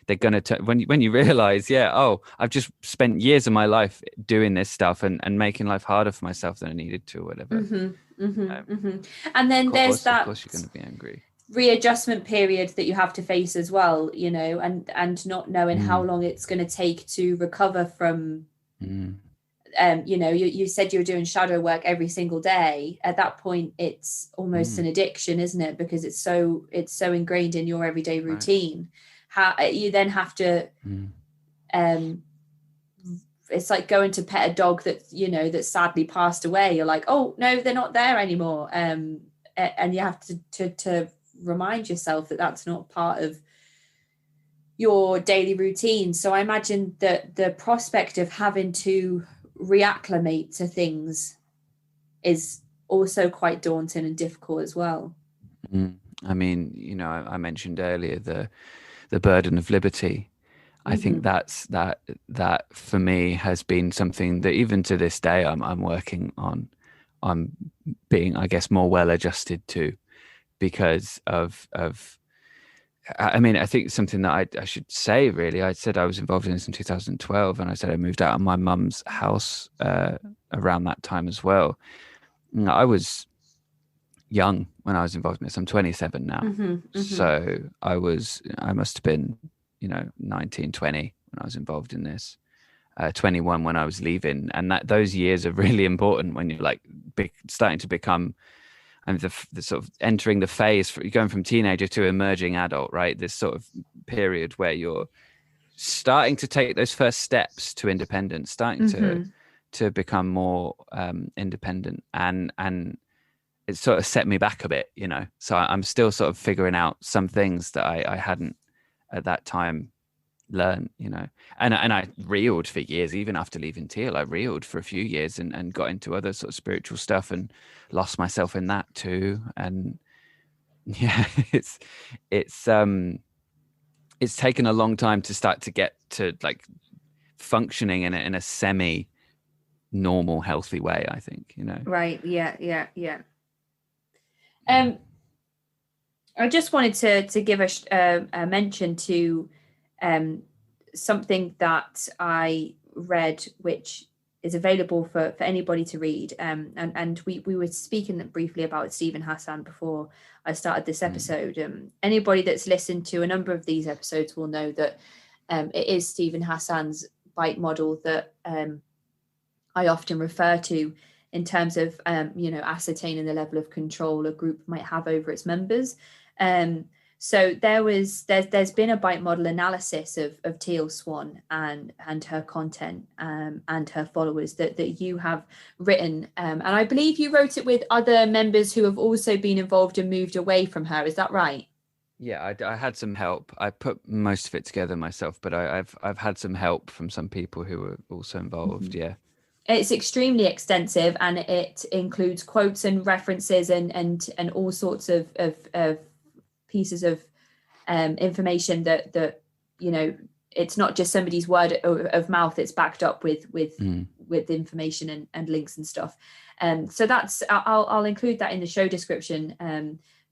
B: they're gonna when you realize, yeah, oh, I've just spent years of my life doing this stuff and making life harder for myself than I needed to, or whatever.
A: And then there's
B: Of
A: that
B: course, you're gonna be angry.
A: readjustment period that you have to face as well, you know, and not knowing how long it's going to take to recover from. You know, you said you were doing shadow work every single day. At that point, it's almost an addiction, isn't it? Because it's so ingrained in your everyday routine. Right. How you then have to it's like going to pet a dog that, you know, that sadly passed away. You're like, oh no, they're not there anymore, and you have to remind yourself that that's not part of your daily routine. So I imagine that the prospect of having to reacclimate to things is also quite daunting and difficult as well.
B: I mean, you know, I mentioned earlier the burden of liberty. I think that for me has been something that even to this day I'm working on. I'm being, I guess, more well adjusted to, because of I mean, I think something that I should say, really, I said I was involved in this in 2012, and I said I moved out of my mum's house around that time as well. I was young when I was involved in this. I'm 27 now. So I must have been, you know, 19, 20 when I was involved in this. 21 when I was leaving. And those years are really important when you're like starting to become, and the sort of entering the phase, you're going from teenager to emerging adult, right? This sort of period where you're starting to take those first steps to independence, starting to become more independent, and it sort of set me back a bit, you know. So I'm still sort of figuring out some things that I hadn't at that time learned, you know. And I reeled for years, even after leaving Teal. I reeled for a few years and got into other sort of spiritual stuff and lost myself in that too. And yeah, it's taken a long time to start to get to like functioning in a semi normal, healthy way, I think, you know.
A: Right. Yeah. I just wanted to give a mention to something that I read, which is available for anybody to read. And we were speaking briefly about Stephen Hassan before I started this episode. Anybody that's listened to a number of these episodes will know that it is Stephen Hassan's bite model that I often refer to in terms of, you know, ascertaining the level of control a group might have over its members. So there's been a bite model analysis of Teal, Swan and her content and her followers that you have written. And I believe you wrote it with other members who have also been involved and moved away from her. Is that right?
B: Yeah, I had some help. I put most of it together myself, but I've had some help from some people who were also involved. Yeah.
A: It's extremely extensive, and it includes quotes and references and all sorts of pieces of information that you know, it's not just somebody's word of mouth. It's backed up with information and links and stuff. So that's I'll include that in the show description.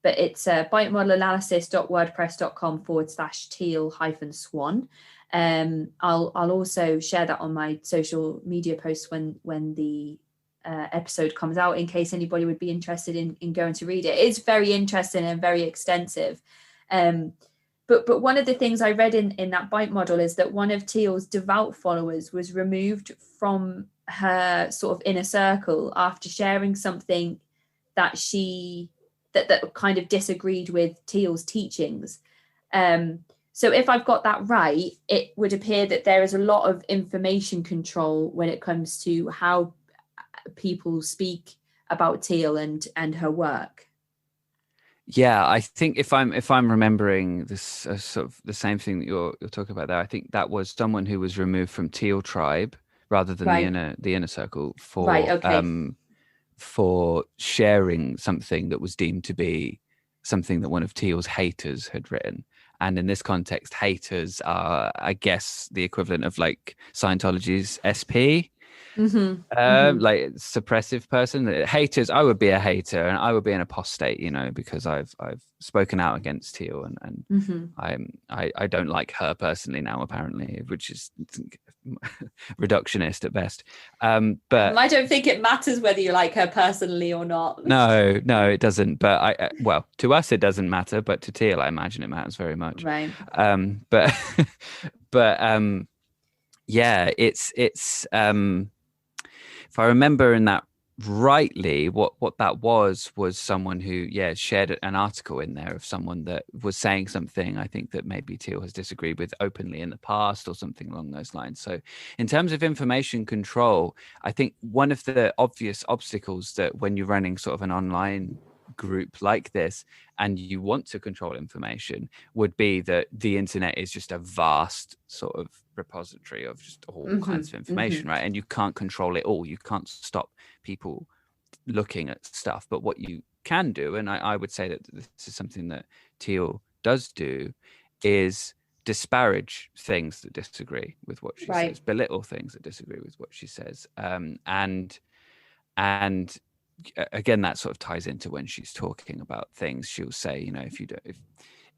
A: But it's bitemodelanalysis.wordpress.com/teal-swan. I'll also share that on my social media posts when the episode comes out, in case anybody would be interested in going to read it. It's very interesting and very extensive. But one of the things I read in that bite model is that one of Teal's devout followers was removed from her sort of inner circle after sharing something that that kind of disagreed with Teal's teachings. So if I've got that right, it would appear that there is a lot of information control when it comes to how people speak about Teal and her work.
B: Yeah, I think if I'm remembering this sort of the same thing that you're talking about there, I think that was someone who was removed from Teal tribe rather than the inner circle for sharing something that was deemed to be something that one of Teal's haters had written. And in this context, haters are, I guess, the equivalent of like Scientology's SP. Like suppressive person. Haters, I would be a hater and I would be an apostate, because I've spoken out against Teal, and I don't like her personally now, apparently, which is reductionist at best. But
A: I don't think it matters whether you like her personally or not.
B: no, it doesn't. But well, to us it doesn't matter, but to Teal, I imagine it matters very much.
A: Right.
B: But but yeah, it's if I remember in that rightly, what that was someone who shared an article in there of someone that was saying something I think that maybe Teal has disagreed with openly in the past or something along those lines. So in terms of information control, I think one of the obvious obstacles that when you're running sort of an online group like this and you want to control information would be that the internet is just a vast sort of repository of just all kinds of information, right? And you can't control it all. You can't stop people looking at stuff. But what you can do, and I would say that this is something that Teal does do, is disparage things that disagree with what she says, belittle things that disagree with what she says, and again, that sort of ties into when she's talking about things. She'll say,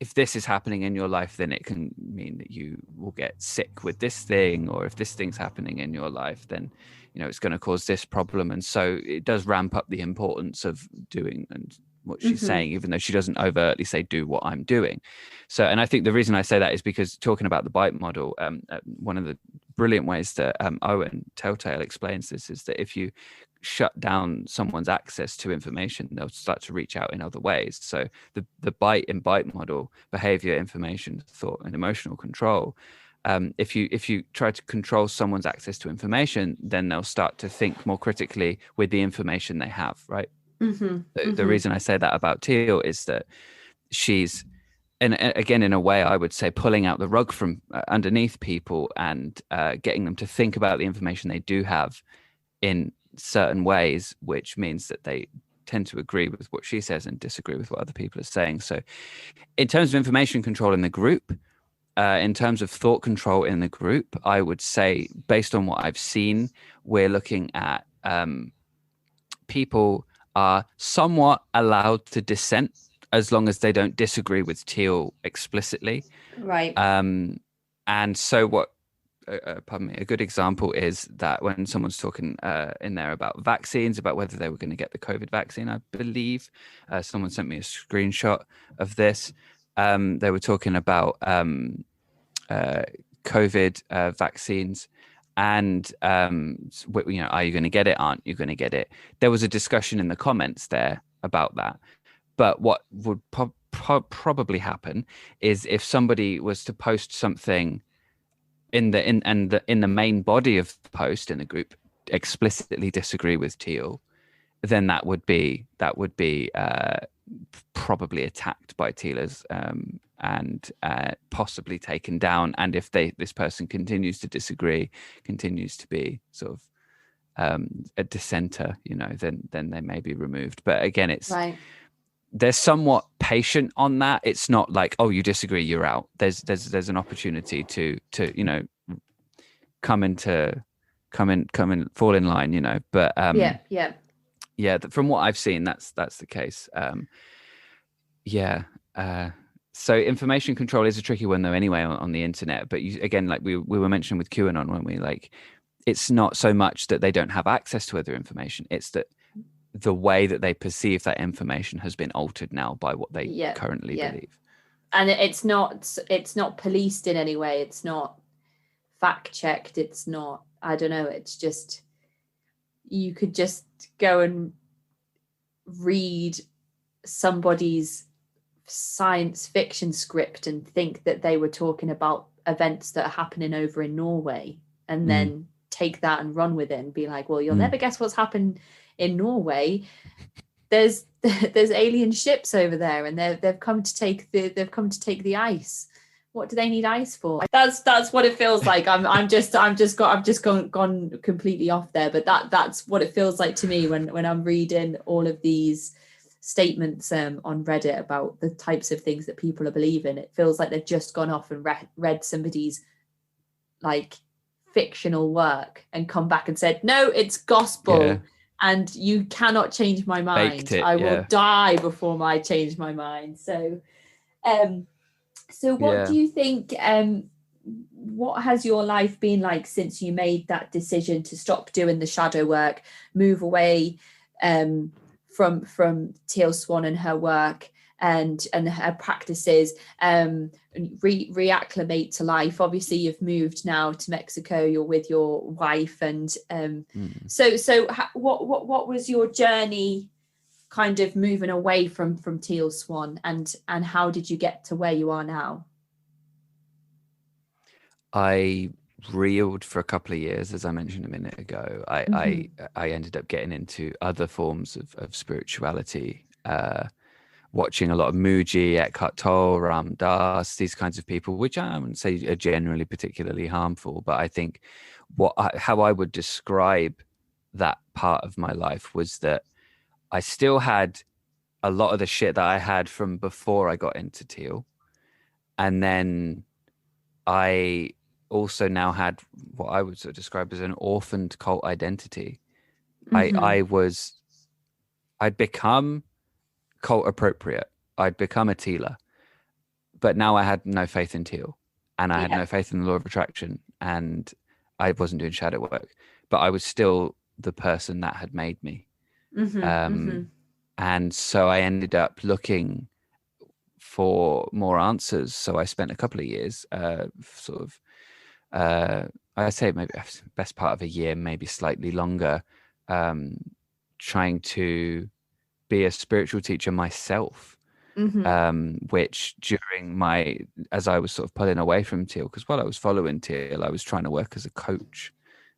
B: if this is happening in your life, then it can mean that you will get sick with this thing, or if this thing's happening in your life, then it's going to cause this problem. And so it does ramp up the importance of doing and what she's saying, even though she doesn't overtly say do what I'm doing. So, and I think the reason I say that is because talking about the bite model, one of the brilliant ways that Owen Telltale explains this is that if you shut down someone's access to information, they'll start to reach out in other ways. So the bite in bite model, behavior, information, thought, and emotional control, if you try to control someone's access to information, then they'll start to think more critically with the information they have, right? The reason I say that about Teal is that she's, and again, in a way, I would say pulling out the rug from underneath people and getting them to think about the information they do have in certain ways, which means that they tend to agree with what she says and disagree with what other people are saying. So in terms of information control in the group, in terms of thought control in the group, I would say, based on what I've seen, we're looking at people are somewhat allowed to dissent as long as they don't disagree with Teal explicitly.
A: Right.
B: And so what, pardon me, a good example is that when someone's talking in there about vaccines, about whether they were going to get the COVID vaccine, I believe someone sent me a screenshot of this. They were talking about COVID vaccines and, are you going to get it? Aren't you going to get it? There was a discussion in the comments there about that. But what would probably happen is if somebody was to post something in the main body of the post in the group explicitly disagree with Teal, then that would be probably attacked by Tealers and possibly taken down. And if this person continues to disagree, continues to be sort of a dissenter, then they may be removed. But again, it's right. They're somewhat patient on that. It's not like, oh, you disagree, you're out. There's an opportunity to come and fall in line, But yeah. From what I've seen, that's the case. So information control is a tricky one though. Anyway, on the internet, but again, like we were mentioning with QAnon, when we it's not so much that they don't have access to other information. It's that the way that they perceive that information has been altered now by what they currently believe.
A: And it's not policed in any way. It's not fact checked. It's not, I don't know. It's just, you could just go and read somebody's science fiction script and think that they were talking about events that are happening over in Norway, and then take that and run with it and be like, well, you'll never guess what's happened in Norway. There's alien ships over there, and they've come to take the ice. What do they need ice for? That's what it feels like. I'm just gone completely off there, but that's what it feels like to me when I'm reading all of these statements on Reddit about the types of things that people are believing. It feels like they've just gone off and read somebody's like fictional work and come back and said, no, it's
B: Yeah.
A: gospel and you cannot change my
B: Baked
A: mind.
B: it.
A: I will
B: Yeah.
A: die before I change my mind. Um, so what do
B: Yeah.
A: you think, what has your life been like since you made that decision to stop doing the shadow work, move away from Teal Swan and her work and her practices, and reacclimate to life? Obviously, you've moved now to Mexico. You're with your wife, and
B: Mm.
A: what was your journey? Kind of moving away from Teal Swan, and how did you get to where you are now?
B: I reeled for a couple of years, as I mentioned a minute ago.
A: Mm-hmm.
B: I ended up getting into other forms of spirituality, watching a lot of Muji, Eckhart Tolle, Ram Dass, these kinds of people, which I wouldn't say are generally particularly harmful, but I think how I would describe that part of my life was that I still had a lot of the shit that I had from before I got into Teal, and then I also now had what I would sort of describe as an orphaned cult identity.
A: Mm-hmm.
B: I'd become cult appropriate. I'd become a Tealer, but now I had no faith in Teal, and I had
A: Yeah.
B: no faith in the law of attraction, and I wasn't doing shadow work, but I was still the person that had made me.
A: Mm-hmm. Mm-hmm.
B: And so I ended up looking for more answers. So I spent a couple of years, sort of, I'd say maybe best part of a year, maybe slightly longer, um, trying to be a spiritual teacher myself.
A: Mm-hmm.
B: Which as I was sort of pulling away from Teal, because while I was following Teal, I was trying to work as a coach,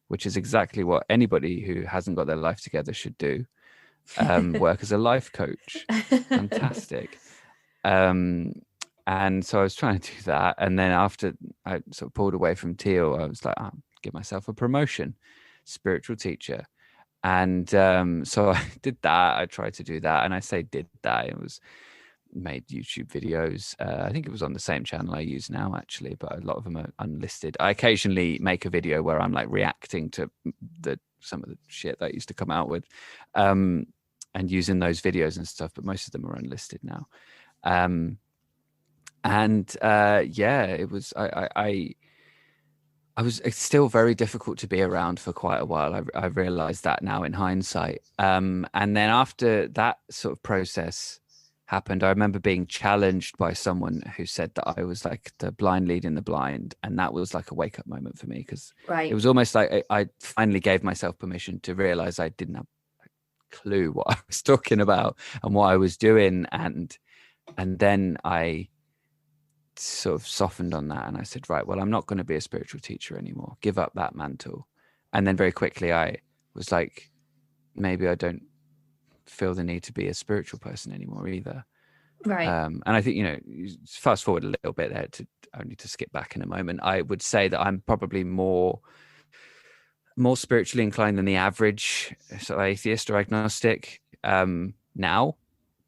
B: which is exactly what anybody who hasn't got their life together should do. Work as a life coach. Fantastic. Um, and so I was trying to do that. And then after I sort of pulled away from Teal, I was like, give myself a promotion, spiritual teacher. And so I did that. I tried to do that. And I say did that. It was made YouTube videos. I think it was on the same channel I use now, actually, but a lot of them are unlisted. I occasionally make a video where I'm like reacting to some of the shit that I used to come out with, and using those videos and stuff, but most of them are unlisted now. And yeah, it was I was it's still very difficult to be around for quite a while. I realized that now in hindsight. And then after that sort of process happened, I remember being challenged by someone who said that I was like the blind leading the blind, and that was like a wake up moment for me, because it
A: Right.
B: was almost like I finally gave myself permission to realize I didn't have a clue what I was talking about and what I was doing, and then I sort of softened on that, and I said, right, well, I'm not going to be a spiritual teacher anymore. Give up that mantle. And then very quickly I was like, maybe I don't feel the need to be a spiritual person anymore either.
A: Right.
B: And I think, fast forward a little bit there to only to skip back in a moment, I would say that I'm probably more spiritually inclined than the average sort of atheist or agnostic now,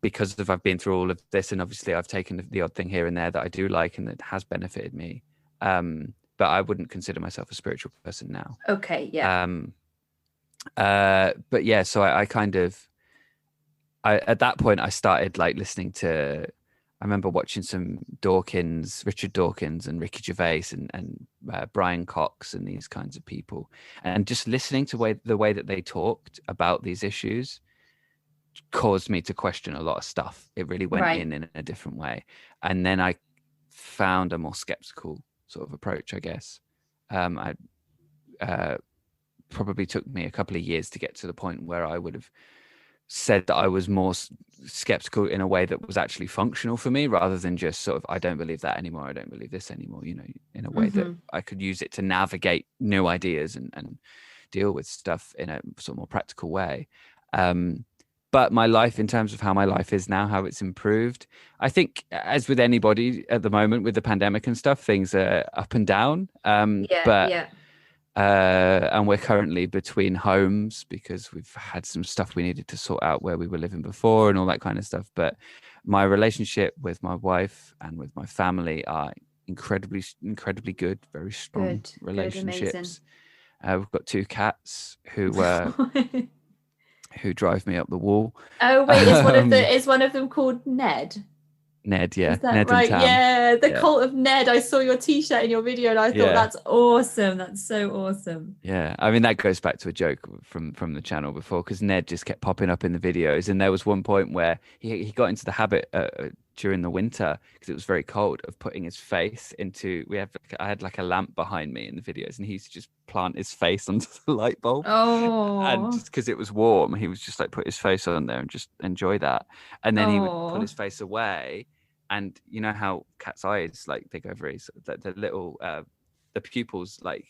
B: because of I've been through all of this, and obviously I've taken the odd thing here and there that I do like and that has benefited me. But I wouldn't consider myself a spiritual person now.
A: Okay. Yeah.
B: Um, but yeah, so I kind of, at that point I started like listening to. I remember watching some Richard Dawkins and Ricky Gervais and Brian Cox and these kinds of people, and just listening to the way that they talked about these issues caused me to question a lot of stuff. It really went
A: Right.
B: in a different way. And then I found a more skeptical sort of approach, I guess. I probably took me a couple of years to get to the point where I would have said that I was more skeptical in a way that was actually functional for me, rather than just sort of, I don't believe that anymore, I don't believe this anymore, in a way that
A: Mm-hmm.
B: I could use it to navigate new ideas and deal with stuff in a sort of more practical way. But my life, in terms of how my life is now, how it's improved, I think, as with anybody at the moment with the pandemic and stuff, things are up and down.
A: Yeah.
B: But
A: Yeah.
B: and we're currently between homes because we've had some stuff we needed to sort out where we were living before and all that kind of stuff. But my relationship with my wife and with my family are incredibly good, very strong
A: Good, amazing.
B: relationships. We've got 2 cats who drive me up the wall.
A: Oh wait,
B: Um,
A: is one of them called Ned?
B: Ned,
A: Is
B: yeah,
A: that
B: Ned and
A: right?
B: Tam.
A: Yeah, the
B: Yeah,
A: cult of Ned. I saw your t-shirt in your video and I thought
B: yeah.
A: that's awesome. That's so awesome.
B: Yeah, I mean that goes back to a joke from the channel before because Ned just kept popping up in the videos, and there was one point where he got into the habit during the winter because it was very cold of putting his face into. I had like a lamp behind me in the videos, and he used to just plant his face onto the light bulb, and
A: Oh,
B: just because it was warm, he was just like put his face on there and just enjoy that, and then he would pull
A: oh,
B: his face away, and you know how cat's eyes like they go very the little the pupils like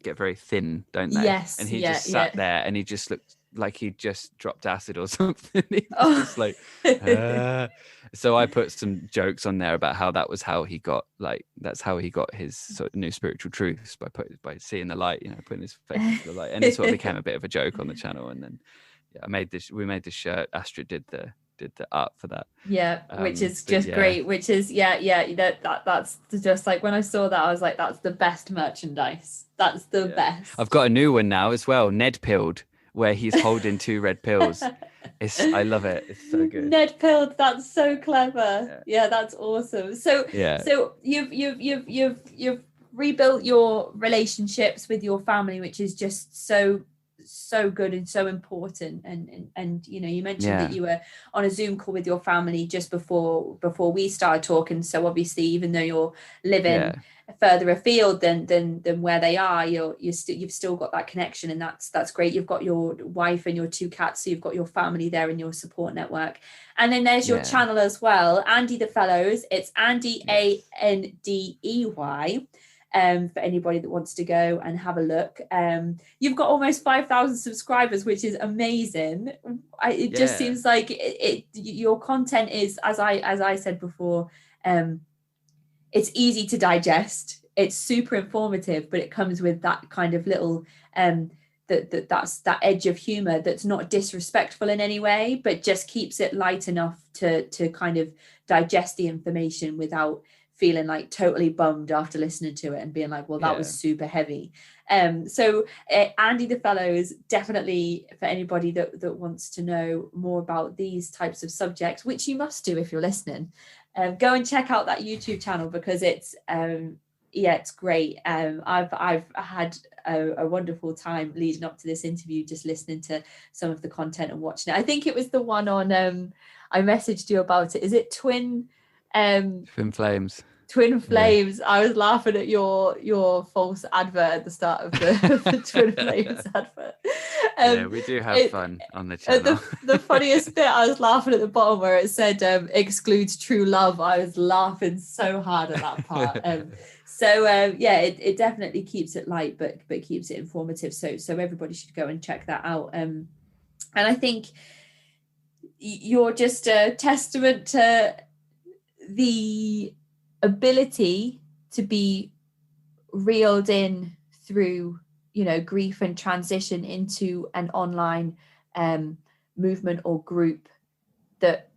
B: get very thin, don't they? And
A: yes,
B: he
A: yeah,
B: just sat
A: yeah.
B: there and he just looked like he just dropped acid or something. He was
A: Oh.
B: just like, so I put some jokes on there about how that was how he got that's how he got his sort of new spiritual truths by seeing the light, putting his face into the light, and it sort of became a bit of a joke on the channel. And then we made this shirt. Astrid did the art for that.
A: Yeah, which is
B: But
A: just
B: yeah,
A: great. Which is that's just like when I saw that, I was like, that's the best merchandise. That's the
B: yeah. I've
A: best.
B: got a new one now as well. Ned pilled, where he's holding 2 red pills. I love it. It's so good.
A: Ned pilled. That's so clever.
B: Yeah.
A: Yeah, that's awesome. So
B: Yeah.
A: so you've rebuilt your relationships with your family, which is just so good and so important. And you mentioned that
B: Yeah.
A: you were on a Zoom call with your family just before we started talking. So obviously, even though you're living
B: Yeah.
A: further afield than where they are, you've still got that connection, and that's great. You've got your wife and your 2 cats, so you've got your family there and your support network. And then there's your
B: Yeah.
A: channel as well, Andey the Fellows. It's Andey,
B: Yes.
A: Andey. For anybody that wants to go and have a look. You've got almost 5,000 subscribers, which is amazing. It just
B: Yeah.
A: seems like your content is, as I said before, it's easy to digest. It's super informative, but it comes with that kind of little that's that edge of humor that's not disrespectful in any way, but just keeps it light enough to kind of digest the information without feeling like totally bummed after listening to it and being like, well, that was
B: Yeah.
A: super heavy. So Andey the Fellows, definitely for anybody that wants to know more about these types of subjects, which you must do if you're listening. Go and check out that YouTube channel because it's great. I've had a wonderful time leading up to this interview, just listening to some of the content and watching it. I think it was the one on I messaged you about it. Is it Twin
B: Twin Flames. Yeah.
A: Flames? I was laughing at your false advert at the start of the Twin Flames advert.
B: Yeah, we do have fun on the channel.
A: The funniest bit, I was laughing at the bottom where it said excludes true love. I was laughing so hard at that part. It definitely keeps it light, but keeps it informative. So everybody should go and check that out. And I think you're just a testament to the ability to be reeled in through grief and transition into an online movement or group that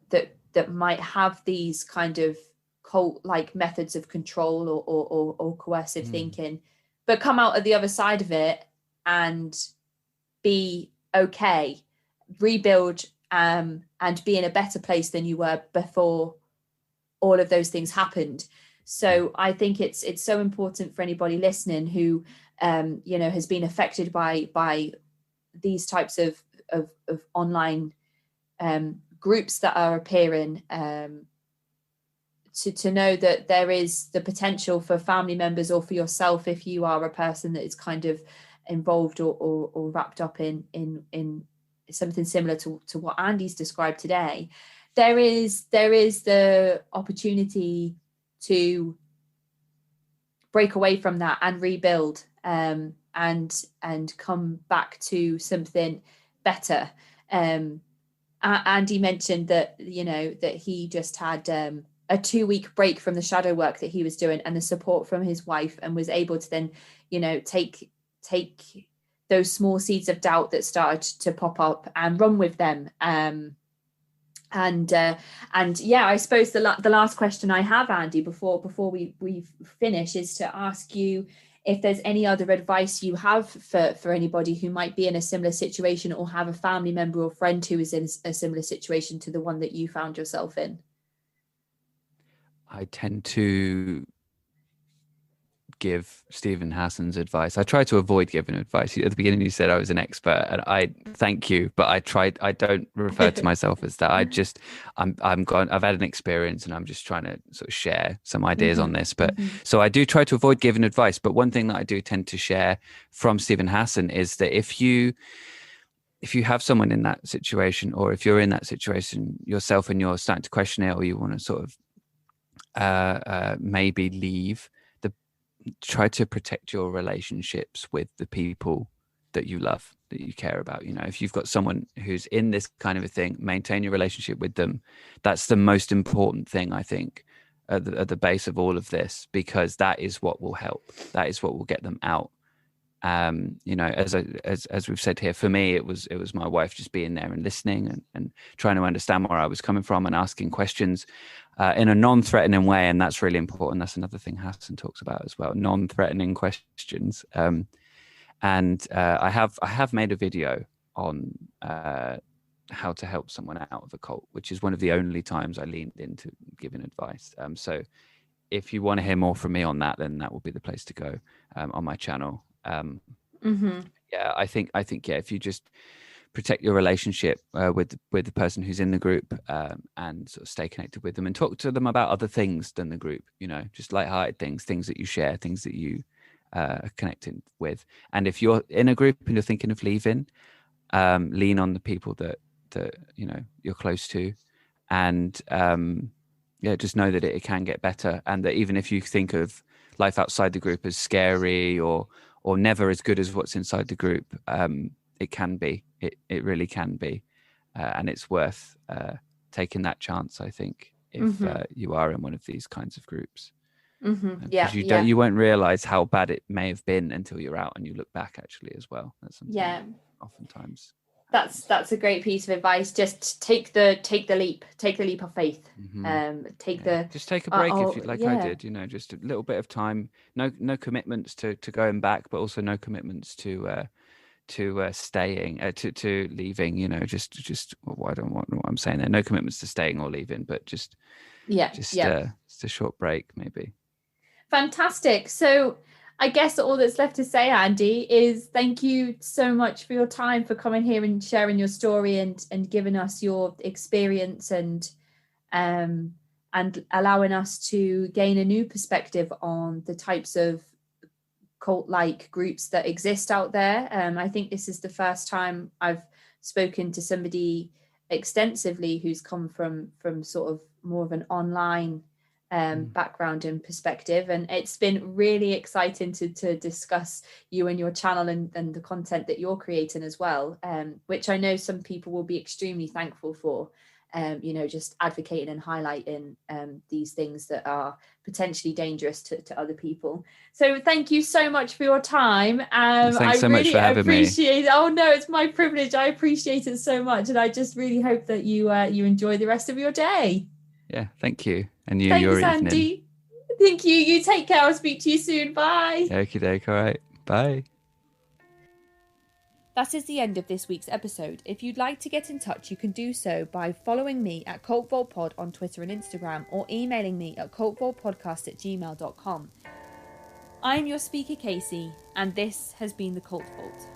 A: might have these kind of cult like methods of control or coercive thinking, but come out of the other side of it and be okay, rebuild and be in a better place than you were before all of those things happened. So I think it's so important for anybody listening who has been affected by these types of online groups that are appearing, to know that there is the potential for family members or for yourself, if you are a person that is kind of involved or wrapped up in something similar to what Andey's described today. There is the opportunity to break away from that and rebuild, and come back to something better. Andey mentioned that that he just had a 2-week break from the shadow work that he was doing and the support from his wife, and was able to then take those small seeds of doubt that started to pop up and run with them, And yeah, I suppose the last question I have, Andy, before we finish, is to ask you if there's any other advice you have for anybody who might be in a similar situation, or have a family member or friend who is in a similar situation to the one that you found yourself in.
B: I tend to give Stephen Hassan's advice. I try to avoid giving advice. At the beginning, you said I was an expert, and I thank you, but I don't refer to myself as that. I'm gone. I've had an experience, and I'm just trying to sort of share some ideas on this. But so I do try to avoid giving advice. But one thing that I do tend to share from Stephen Hassan is that if you have someone in that situation, or if you're in that situation yourself and you're starting to question it, or you want to sort of maybe leave, try to protect your relationships with the people that you love, that you care about. You know, if you've got someone who's in this kind of a thing, maintain your relationship with them. That's the most important thing, I think, at the base of all of this, because that is what will help. That is what will get them out. You know, as we've said here, for me, it was my wife just being there and listening and trying to understand where I was coming from and asking questions in a non-threatening way. And that's really important. That's another thing Hassan talks about as well, non-threatening questions. And I have made a video on how to help someone out of a cult, which is one of the only times I leaned into giving advice. So if you want to hear more from me on that, then that will be the place to go on my channel. Yeah, I think yeah, if you just protect your relationship with the person who's in the group, and sort of stay connected with them and talk to them about other things than the group, you know, just lighthearted things that you share, things that you are connected with. And if you're in a group and you're thinking of leaving, lean on the people that you know you're close to, and yeah, just know that it can get better, and that even if you think of life outside the group as scary or never as good as what's inside the group, it can be. It really can be, and it's worth taking that chance, I think, if you are in one of these kinds of groups. Because you won't realize how bad it may have been until you're out and you look back, actually, as well. That's something oftentimes.
A: That's a great piece of advice. Just take the leap of faith.
B: Just take a break if you like. I did, you know, just a little bit of time. No commitments to going back, but also no commitments to staying, to leaving. You know, just well, I don't want what I'm saying there. No commitments to staying or leaving, but just a short break, maybe.
A: Fantastic. So I guess all that's left to say, Andy, is thank you so much for your time, for coming here and sharing your story and giving us your experience and allowing us to gain a new perspective on the types of cult-like groups that exist out there. I think this is the first time I've spoken to somebody extensively who's come from sort of more of an online background and perspective, and it's been really exciting to discuss you and your channel and the content that you're creating as well, which I know some people will be extremely thankful for, you know, just advocating and highlighting these things that are potentially dangerous to other people. So thank you so much for your time.
B: Thanks so much for having me.
A: Oh no, it's my privilege. I appreciate it so much, and I just really hope that you enjoy the rest of your day.
B: Yeah, thank you. And
A: Thanks,
B: your evening.
A: Andy. Thank you. You take care. I'll speak to you soon. Bye.
B: Okie doke. All right. Bye.
A: That is the end of this week's episode. If you'd like to get in touch, you can do so by following me at CultVaultPod on Twitter and Instagram, or emailing me at cultvaultpodcast@gmail.com. I'm your speaker, Casey, and this has been the Cult Vault.